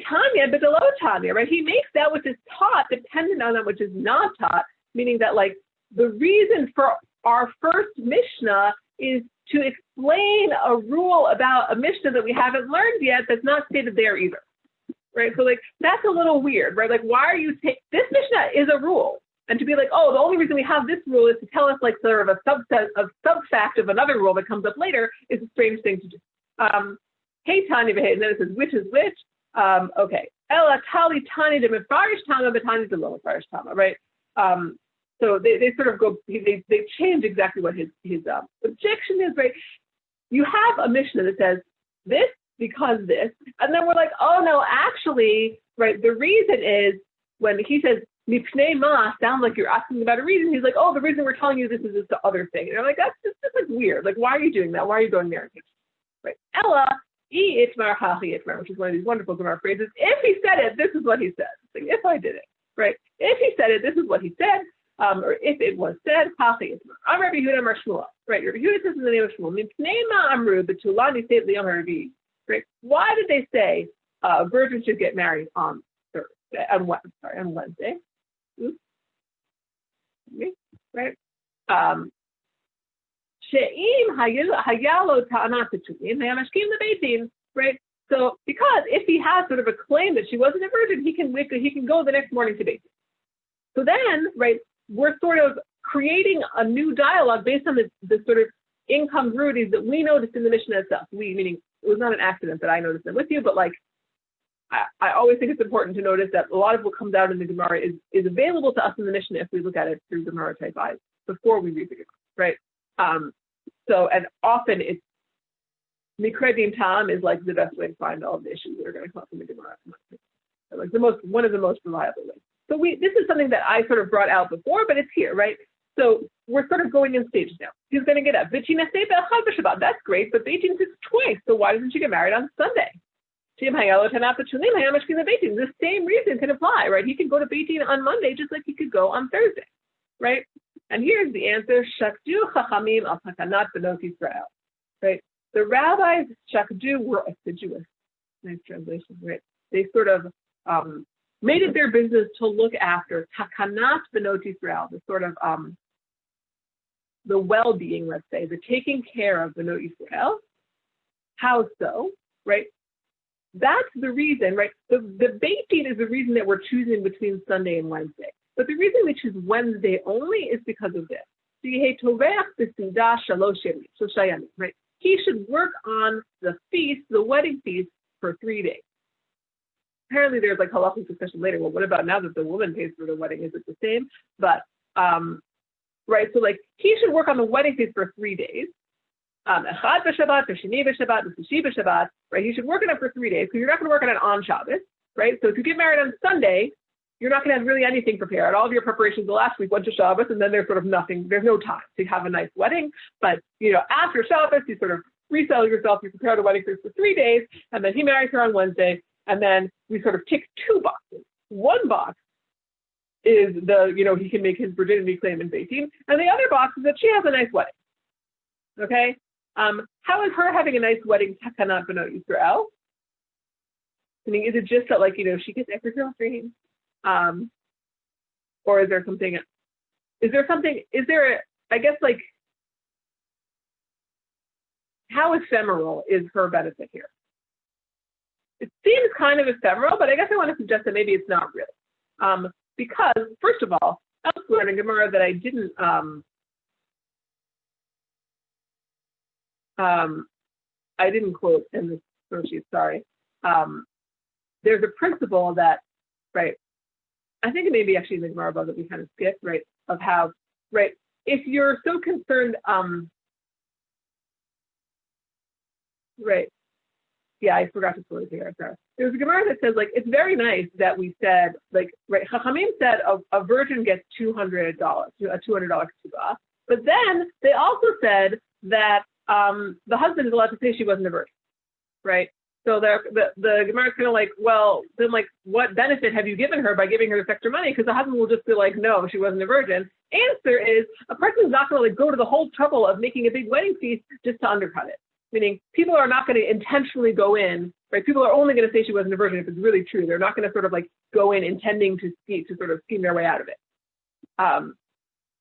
Tanya, but below Tanya, right? He makes that which is taught dependent on that which is not taught, meaning that like, the reason for our first Mishnah is to explain a rule about a Mishnah that we haven't learned yet that's not stated there either, right? So like, that's a little weird, right? Like, why are you taking, this Mishnah is a rule. And to be like, oh, the only reason we have this rule is to tell us like sort of a subset of sub-fact of another rule that comes up later is a strange thing to do. Hey, Tanya, and then it says, which is which? Okay. Ela Tali Tani de Mefarish Tama, but Tani de Lo Mefarish Tama, right? So they sort of go, they change exactly what his objection is, right? You have a Mishnah that says this because this, and then we're like, oh no, actually, right, the reason is when he says, Mipnei ma, sounds like you're asking about a reason, he's like, oh, the reason we're telling you this is this other thing. And I'm like, that's just like weird. Like, why are you doing that? Why are you going there? Right? Ella, itmar hachi itmar, which is one of these wonderful Gemara phrases. If he said it, this is what he said. Like, if I did it, right? If he said it, this is what he said. Or if it was said, hachi itmar. I'm Rabbi Yehuda Amar Shmuel. Right? Rabbi Yehuda says in the name of Shmuel. Mipnei ma amru betulani seit liyom haravi. Right? Why did they say virgins should get married on Thursday? On Wednesday. Oops. Right? She'im hayalo ta'anat betulim hayamashkim lebeitin. Right? So because if he has sort of a claim that she wasn't a virgin, he can go the next morning to beitin. So then, right, we're sort of creating a new dialogue based on the sort of incongruities that we noticed in the Mishnah itself. We, meaning it was not an accident that I noticed them with you, but like, I always think it's important to notice that a lot of what comes out in the Gemara is available to us in the Mishnah if we look at it through Gemara type eyes before we read the Gemara, right? So, and often it's, Mikra Din Tam is like the best way to find all of the issues that are going to come up in the Gemara. Like one of the most reliable ways. So this is something that I sort of brought out before, but it's here, right? So we're sort of going in stages now. He's going to get up. That's great, but Beitin sits twice. So why doesn't she get married on Sunday? The same reason can apply, right? He can go to Beitin on Monday just like he could go on Thursday, right? And here's the answer: Shakdu chachamim al takanat benot Yisrael, right? The rabbis shakdu were assiduous. Nice translation, right? They sort of made it their business to look after takanat benot Yisrael, the sort of the well-being, let's say, the taking care of benot Yisrael. How so, right? That's the reason, right? The Beit Din is the reason that we're choosing between Sunday and Wednesday. But the reason we choose Wednesday only is because of this. Right? He should work on the feast, the wedding feast, for 3 days. Apparently there's like halachic discussion later. Well, what about now that the woman pays for the wedding? Is it the same? But, right, so like he should work on the wedding feast for 3 days. Echad b'Shabbat, v'sheni b'Shabbat, v'shishi b'Shabbat, right? You should work on it for 3 days because you're not going to work on it on Shabbos, right? So if you get married on Sunday, you're not going to have really anything prepared. All of your preparations the last week went to Shabbos, and then there's sort of nothing. There's no time to have a nice wedding. But after Shabbos, you sort of resell yourself. You prepare the wedding for 3 days, and then he marries her on Wednesday, and then we sort of tick 2 boxes. One box is he can make his virginity claim in Beit Din, and the other box is that she has a nice wedding. Okay. How is her having a nice wedding takanat benot Yisrael? I mean, is it just that she gets every girl's dream? Or is there something, I guess how ephemeral is her benefit here? It seems kind of ephemeral, but I guess I want to suggest that maybe it's not really. Because, first of all, elsewhere in Gemara that I didn't quote in this source sheet, sorry. There's a principle that, right, I think it may be actually in the Gemara above that we kind of skipped, right, of how, right, if you're so concerned, right, yeah, I forgot to quote it here, sorry. There's a Gemara that says, like, it's very nice that we said, like, right, Chachamim said a virgin gets $200, a $200 ketubah, but then they also said that the husband is allowed to say she wasn't a virgin, right? So the Gemara is kind of like, well, then like, what benefit have you given her by giving her this extra money? Because the husband will just be like, no, she wasn't a virgin. Answer is, a person is not going to like go to the whole trouble of making a big wedding feast just to undercut it. Meaning, people are not going to intentionally go in, right? People are only going to say she wasn't a virgin if it's really true. They're not going to sort of like go in intending to sort of scheme their way out of it.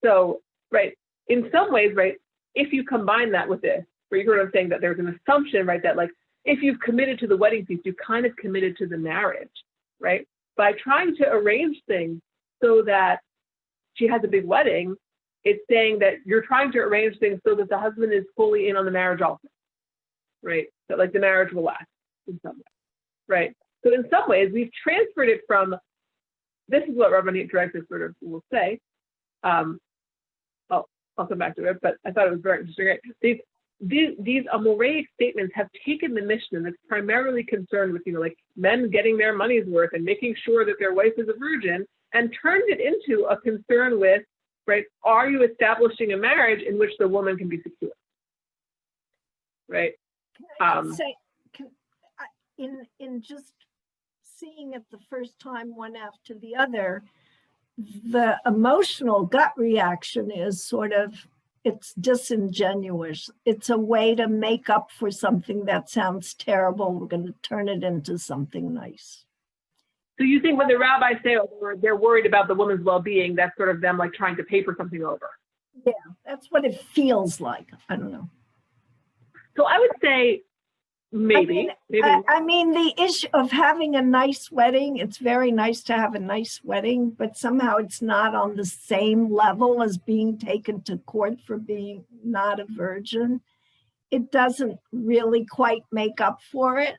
So, right, in some ways, right, if you combine that with this, where you're sort of saying that there's an assumption, right, that like, if you've committed to the wedding feast, you've kind of committed to the marriage, right? By trying to arrange things so that she has a big wedding, it's saying that you're trying to arrange things so that the husband is fully in on the marriage also, right? That like the marriage will last in some way, right? So in some ways, we've transferred it from, this is what Rabbi Gedwiser sort of will say. I'll come back to it, but I thought it was very interesting. Right? These Amoraic statements have taken the Mishnah that's primarily concerned with, like men getting their money's worth and making sure that their wife is a virgin, and turned it into a concern with, right, are you establishing a marriage in which the woman can be secure, right? In just seeing it the first time one after the other, the emotional gut reaction is sort of, it's disingenuous. It's a way to make up for something that sounds terrible. We're going to turn it into something nice. So you think when the rabbis say they're worried about the woman's well-being, that's sort of them like trying to paper something over? Yeah, that's what it feels like. I don't know. So I would say maybe. I mean, the issue of having a nice wedding, it's very nice to have a nice wedding, but somehow it's not on the same level as being taken to court for being not a virgin. It doesn't really quite make up for it.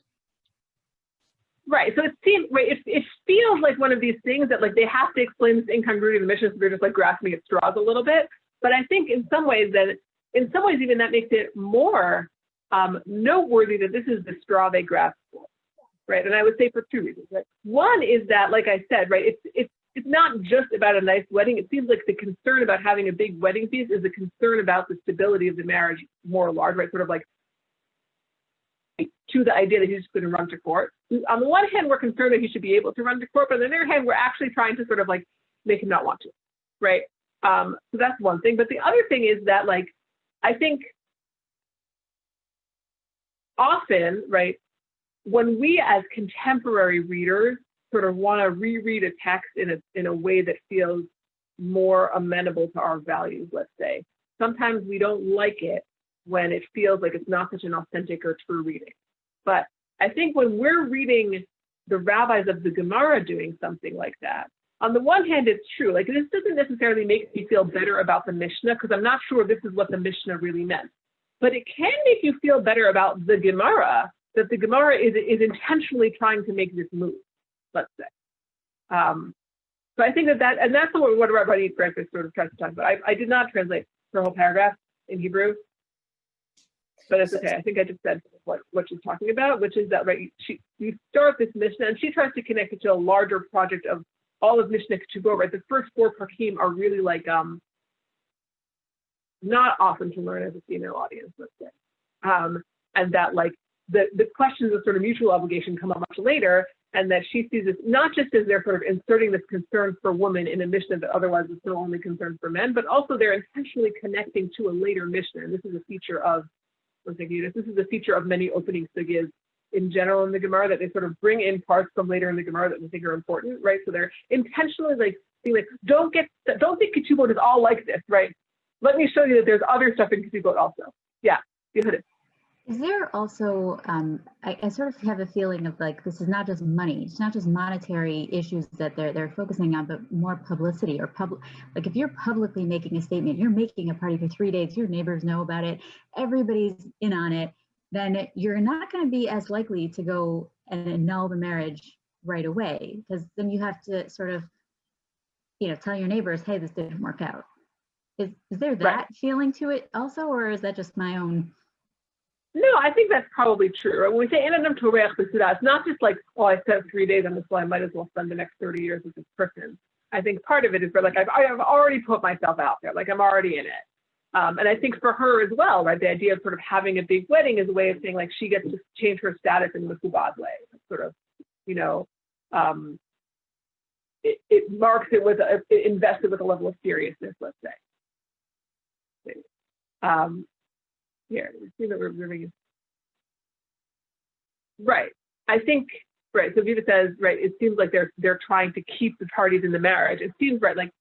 Right. So it seems, right, it feels like one of these things that like they have to explain this incongruity in the mission, so they're just like grasping at straws a little bit. But I think in some ways even that makes it more noteworthy that this is the straw they grasp for, right? And I would say for two reasons. Right? One is that, like I said, right, it's not just about a nice wedding. It seems like the concern about having a big wedding feast is a concern about the stability of the marriage more large, right? Sort of like to the idea that he's just going to run to court. On the one hand, we're concerned that he should be able to run to court, but on the other hand, we're actually trying to sort of like make him not want to, right? So that's one thing. But the other thing is that, like, I think often, right, when we as contemporary readers sort of want to reread a text in a way that feels more amenable to our values, let's say, sometimes we don't like it when it feels like it's not such an authentic or true reading. But I think when we're reading the rabbis of the Gemara doing something like that, on the one hand, it's true. Like, this doesn't necessarily make me feel better about the Mishnah, because I'm not sure this is what the Mishnah really meant. But it can make you feel better about the Gemara, that the Gemara is intentionally trying to make this move, let's say. So I think and that's what Rabbi Gedwiser sort of tries to talk about. I did not translate the whole paragraph in Hebrew, but it's okay. I think I just said what she's talking about, which is that, right, you start this Mishnah, and she tries to connect it to a larger project of all of Mishnah Ketubot, right? The first four Parkim are really like, not often to learn as a female audience, let's say. And that, like, the questions of sort of mutual obligation come up much later, and that she sees this not just as they're sort of inserting this concern for women in a Mishnah that otherwise is still only concerned for men, but also they're intentionally connecting to a later Mishnah. And this is a feature of, this is a feature of many opening sugyas in general in the Gemara, that they sort of bring in parts from later in the Gemara that they think are important, right? So they're intentionally like being like, don't think Ketubot is all like this, right? Let me show you that there's other stuff in Ketubot also. Yeah, you hit it. Is there also, I sort of have a feeling of like, this is not just money, it's not just monetary issues that they're focusing on, but more publicity or like if you're publicly making a statement, you're making a party for 3 days, your neighbors know about it, everybody's in on it, then you're not going to be as likely to go and annul the marriage right away, because then you have to sort of, tell your neighbors, hey, this didn't work out. Is there that feeling to it also, or is that just my own? No, I think that's probably true. Right? When we say Enadam Toreach B'Sudah, it's not just like, oh, I spent 3 days on this, so I might as well spend the next 30 years with this person. I think part of it is for like, I've already put myself out there, like I'm already in it. And I think for her as well, right, the idea of sort of having a big wedding is a way of saying like she gets to change her status in a Mekubad way. Sort of, it marks it with, it invested with a level of seriousness, let's say. Here, we see that we're moving. Right. I think, right, so Viva says, right, it seems like they're trying to keep the parties in the marriage. It seems, right, like,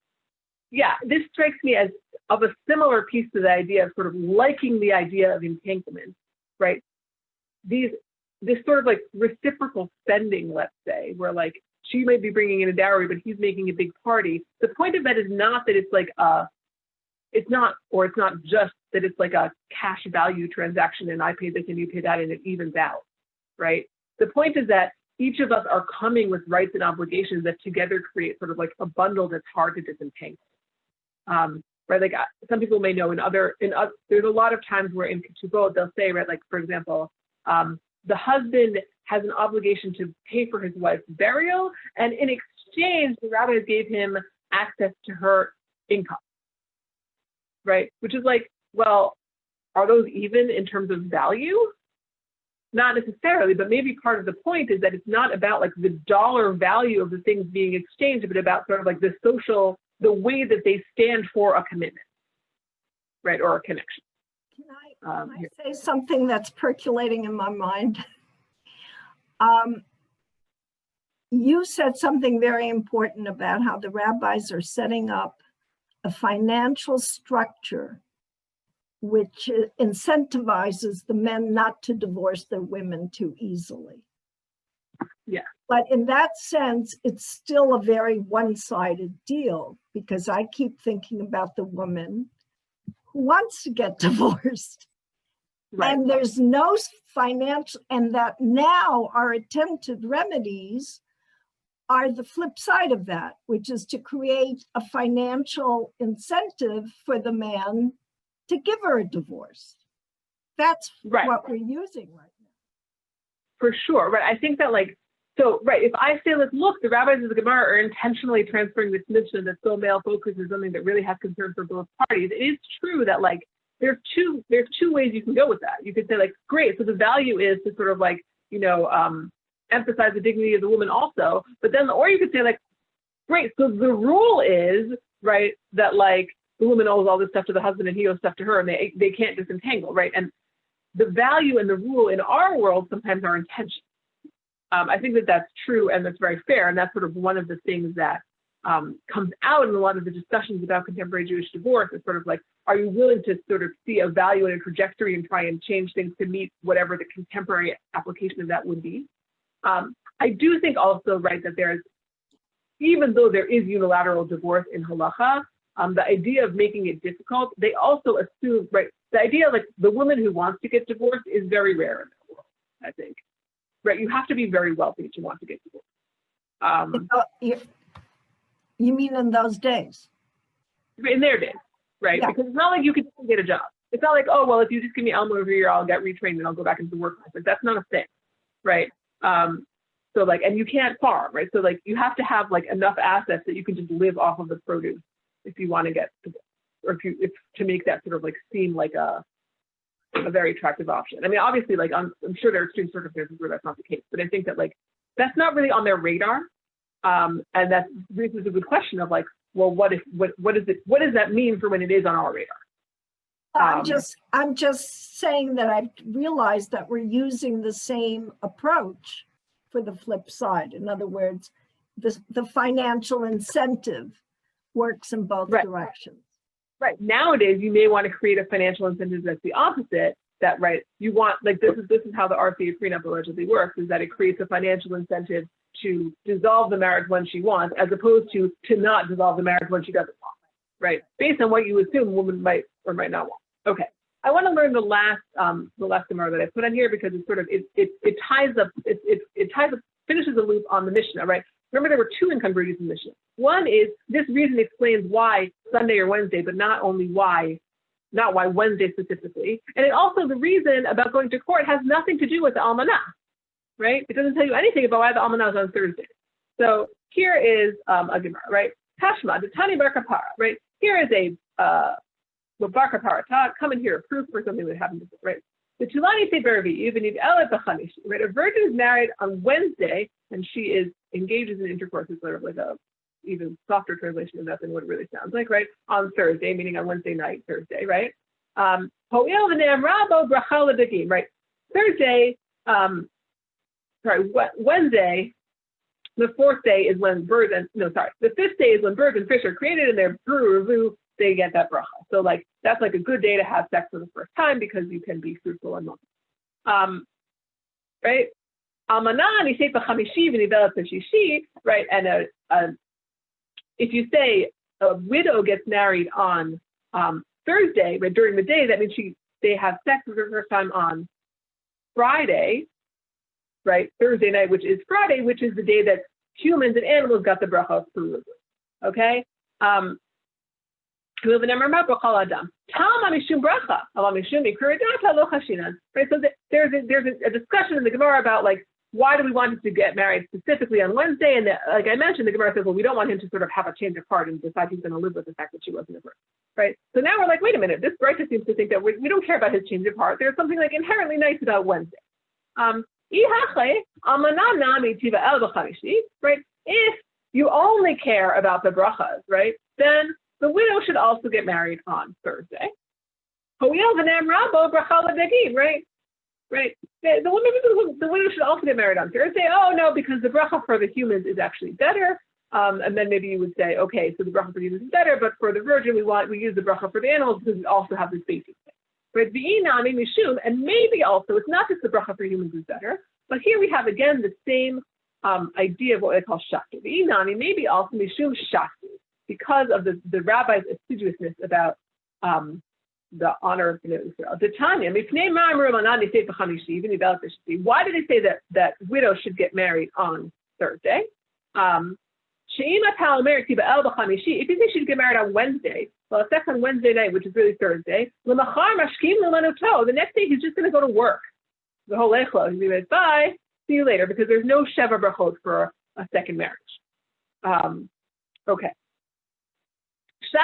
yeah, this strikes me as of a similar piece to the idea of sort of liking the idea of entanglement, right? This sort of like reciprocal spending, let's say, where like she may be bringing in a dowry, but he's making a big party. The point of that is not that it's like it's not just that it's like a cash value transaction and I pay this and you pay that and it evens out, right? The point is that each of us are coming with rights and obligations that together create sort of like a bundle that's hard to disentangle. Right, like some people may know there's a lot of times where in ketubot they'll say, right, like for example, the husband has an obligation to pay for his wife's burial, and in exchange, the rabbis gave him access to her income, right? Which is like, well, are those even in terms of value? Not necessarily, but maybe part of the point is that it's not about like the dollar value of the things being exchanged, but about sort of like the way that they stand for a commitment, right, or a connection. Can I say something that's percolating in my mind? You said something very important about how the rabbis are setting up a financial structure which incentivizes the men not to divorce their women too easily. Yeah. But in that sense, it's still a very one-sided deal, because I keep thinking about the woman who wants to get divorced. Right. And there's no financial, and that now our attempted remedies are the flip side of that, which is to create a financial incentive for the man to give her a divorce. That's what we're using right now. For sure, right? I think that like, so, right, if I say, like, look, the rabbis of the Gemara are intentionally transferring this mission that so male focus is something that really has concern for both parties, it is true that, like, there's two ways you can go with that. You could say, like, great, so the value is to sort of, like, emphasize the dignity of the woman also, but then, or you could say, like, great, so the rule is, right, that, like, the woman owes all this stuff to the husband and he owes stuff to her, and they can't disentangle, right? And the value and the rule in our world sometimes are intention. I think that that's true and that's very fair, and that's sort of one of the things that comes out in a lot of the discussions about contemporary Jewish divorce. Is sort of like, are you willing to sort of see a value and a trajectory and try and change things to meet whatever the contemporary application of that would be? I do think also, right, that there's, even though there is unilateral divorce in halacha, the idea of making it difficult, they also assume, right, the idea like the woman who wants to get divorced is very rare in the world, I think. Right, you have to be very wealthy to want to get divorced. You mean in those days? In their days, right? Yeah. Because it's not like you can get a job. It's not like, oh, well, if you just give me Alma over here, I'll get retrained and I'll go back into the workforce. Like, that's not a thing, right? So like, and you can't farm, right? So like, you have to have like enough assets that you can just live off of the produce if you want to get divorced, or if to make that sort of like seem like a very attractive option. I mean, obviously, like I'm sure there are extreme circumstances where that's not the case, but I think that like that's not really on their radar, and that raises a good question of like, well, what does that mean for when it is on our radar? I'm just saying that I've realized that we're using the same approach for the flip side. In other words, the financial incentive works in both directions. Right. Nowadays, you may want to create a financial incentive that's the opposite, that, right, you want, like, this is how the RCA prenup allegedly works, is that it creates a financial incentive to dissolve the marriage when she wants, as opposed to not dissolve the marriage when she doesn't want, right? Based on what you assume a woman might or might not want. Okay. I want to learn the last Gemara that I put on here, because it sort of, it ties up, finishes the loop on the Mishnah, right? Remember, there were two incongruities in the Mishnah. One is this reason explains why Sunday or Wednesday, but not why Wednesday specifically. And it also, the reason about going to court has nothing to do with the almanah, right? It doesn't tell you anything about why the almanah is on Thursday. So here is a Gemara, right? Tashma, the Tani Bar Kapara, right? Here is a Bar Kapara taught, come in here, proof for something that happened before, right? The Tulani say Bervi, even if Elet B'Chamishi, right? A virgin is married on Wednesday and she is engages in intercourse. Is sort of like a even softer translation of that than what it really sounds like, right? On Thursday, meaning on Wednesday night, Thursday, right? Right? Thursday, Wednesday, the fourth day is when birds and, the fifth day is when birds and fish are created and they're brew, they get that bracha. So like, that's like a good day to have sex for the first time because you can be fruitful and long. Right? Right? And if you say a widow gets married on Thursday, but during the day, that means they have sex for the first time on Friday, right? Thursday night, which is Friday, which is the day that humans and animals got the bracha through. Okay? Right, so there's a discussion in the Gemara about like, why do we want him to get married specifically on Wednesday? And like I mentioned, the Gemara says, well, we don't want him to sort of have a change of heart and decide he's going to live with the fact that she wasn't a virgin, right? So now we're like, wait a minute, this Brisa seems to think that we don't care about his change of heart. There's something like inherently nice about Wednesday. Right? If you only care about the brachas, right, then the widow should also get married on Thursday. Right? Right. The widow should also get married on Thursday. Oh no, because the bracha for the humans is actually better. And then maybe you would say, okay, so the bracha for humans is better, but for the virgin we use the bracha for the animals because we also have this basic thing. Right? And maybe also it's not just the bracha for humans is better, but here we have again the same idea of what they call shakti. Maybe also mishum shakti, because of the rabbi's assiduousness about the honor of Israel. The Tanya, why did they say that widows should get married on Thursday? If you think she should get married on Wednesday, well, it's on Wednesday night, which is really Thursday. The next day he's just going to go to work. The whole echlo, he'll be like, bye, see you later, because there's no sheva brachot for a second marriage. Okay. So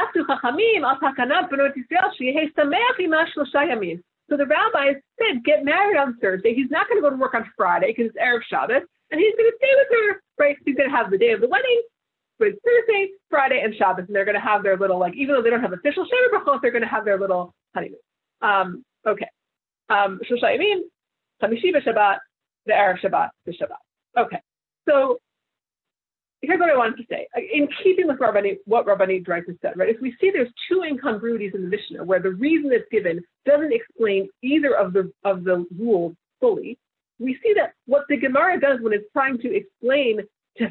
the rabbis said, get married on Thursday. He's not going to go to work on Friday because it's Erev Shabbos, and he's going to stay with her, right? He's going to have the day of the wedding, but it's Thursday, Friday, and Shabbos, and they're going to have their little, like, even though they don't have official Sheva Brachot, they're going to have their little honeymoon. Okay. Shloshah Yamim, Chamishi v'Shabbat, the Erev Shabbat, the Shabbat. Okay. So here's what I wanted to say. In keeping with what Rabbi Gedwiser said, right? If we see there's two incongruities in the Mishnah where the reason that's given doesn't explain either of the rules fully, we see that what the Gemara does when it's trying to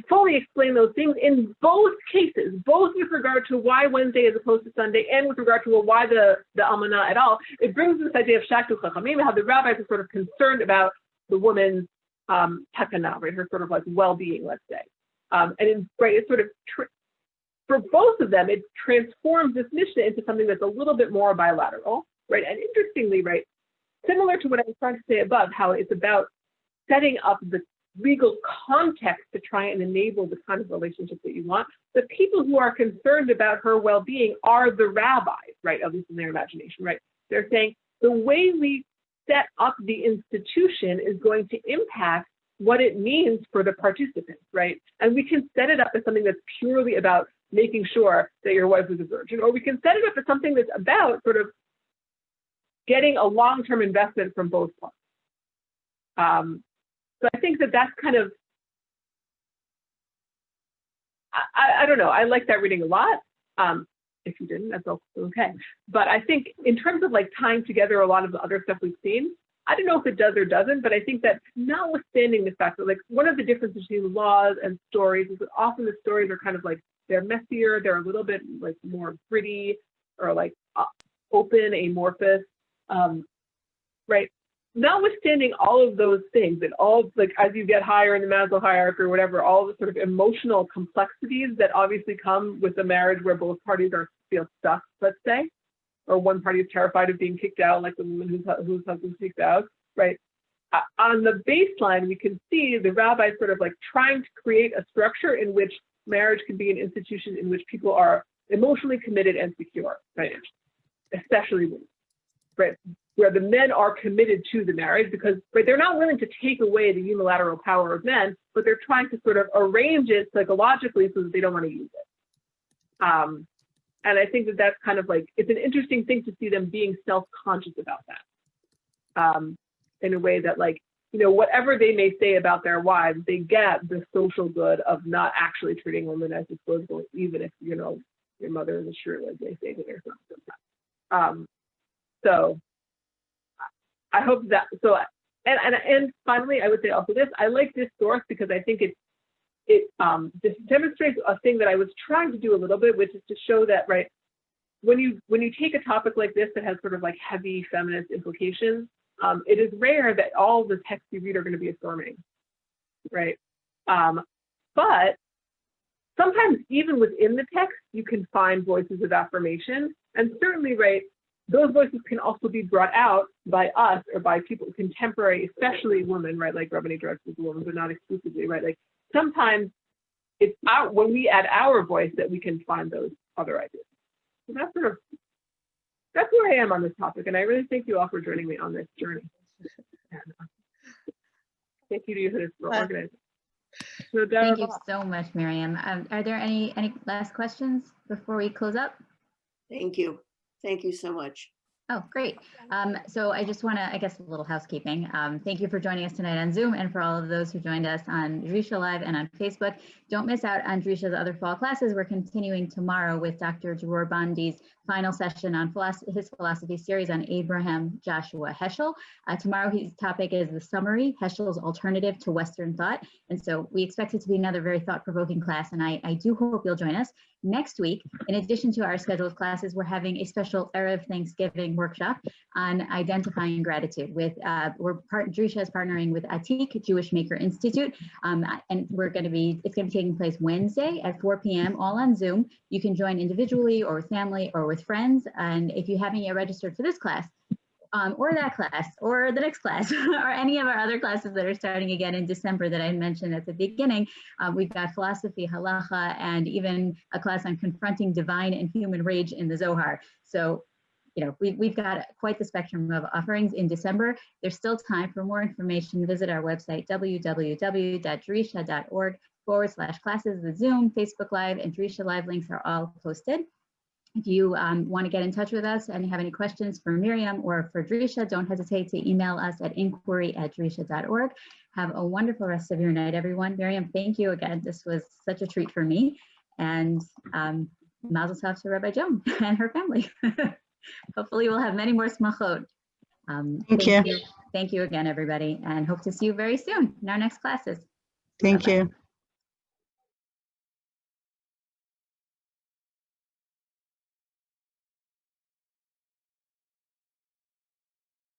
fully explain those things in both cases, both with regard to why Wednesday as opposed to Sunday and with regard to why the almanah at all, it brings this idea of shaktu chachamim, how the rabbis are sort of concerned about the woman's takana, right? Her sort of like well-being, let's say. It sort of, for both of them, it transforms this Mishnah into something that's a little bit more bilateral, right? And interestingly, right, similar to what I was trying to say above, how it's about setting up the legal context to try and enable the kind of relationship that you want. The people who are concerned about her well-being are the rabbis, right? At least in their imagination, right? They're saying the way we set up the institution is going to impact what it means for the participants, right? And we can set it up as something that's purely about making sure that your wife is a virgin, or we can set it up as something that's about sort of getting a long-term investment from both parties. So I think that's kind of, I don't know, I like that reading a lot. If you didn't, that's also okay. But I think in terms of like tying together a lot of the other stuff we've seen, I don't know if it does or doesn't, but I think that notwithstanding the fact that like one of the differences between laws and stories is that often the stories are kind of like, they're messier, they're a little bit like more gritty or like open, amorphous, right? Notwithstanding all of those things and all like as you get higher in the Maslow hierarchy or whatever, all the sort of emotional complexities that obviously come with a marriage where both parties feel stuck, let's say, or one party is terrified of being kicked out, like the woman whose husband's kicked out, right? On the baseline, we can see the rabbis sort of like trying to create a structure in which marriage can be an institution in which people are emotionally committed and secure, right? Especially women, right? Where the men are committed to the marriage because right, they're not willing to take away the unilateral power of men, but they're trying to sort of arrange it psychologically so that they don't want to use it. And I think that that's kind of like, it's an interesting thing to see them being self-conscious about that in a way that like, you know, whatever they may say about their wives, they get the social good of not actually treating women as disposable, even if, you know, your mother is a shirt, as they say to their son sometimes. So I hope that, so, and finally, I would say also this, I like this source because I think this demonstrates a thing that I was trying to do a little bit, which is to show that, right, when you take a topic like this that has sort of like heavy feminist implications, it is rare that all the texts you read are going to be affirming, right? But sometimes even within the text, you can find voices of affirmation, and certainly, right, those voices can also be brought out by us or by people contemporary, especially women, right? Like Rabbani Drexel is a woman, but not exclusively, right? Like sometimes it's when we add our voice that we can find those other ideas. So that's where I am on this topic, and I really thank you all for joining me on this journey. And, thank you to you for organizing. So, thank you so much, Miriam. Are there any last questions before we close up? Thank you. Thank you so much. Oh, great. So I just want to, I guess, a little housekeeping. Thank you for joining us tonight on Zoom and for all of those who joined us on Drisha Live and on Facebook. Don't miss out on Drisha's other fall classes. We're continuing tomorrow with Dr. Dror Bondi's final session on his philosophy series on Abraham Joshua Heschel. Tomorrow his topic is the summary, Heschel's alternative to Western thought. And so we expect it to be another very thought-provoking class, and I do hope you'll join us. Next week, in addition to our scheduled classes, we're having a special Erev Thanksgiving workshop on identifying gratitude. Drisha is partnering with Atik, Jewish Maker Institute, and it's going to be taking place Wednesday at 4 p.m. all on Zoom. You can join individually or with family or with friends. And if you haven't yet registered for this class, or that class, or the next class, or any of our other classes that are starting again in December that I mentioned at the beginning. We've got philosophy, halacha, and even a class on confronting divine and human rage in the Zohar. So, you know, we've got quite the spectrum of offerings in December. There's still time. For more information, visit our website, www.drisha.org/classes. The Zoom, Facebook Live, and Drisha Live links are all posted. If you want to get in touch with us and have any questions for Miriam or for Drisha, don't hesitate to email us at inquiry@drisha.org. Have a wonderful rest of your night, everyone. Miriam, thank you again. This was such a treat for me. And mazel tov to Rabbi Joan and her family. Hopefully we'll have many more smachot. Thank you. Thank you again, everybody, and hope to see you very soon in our next classes. Thank you.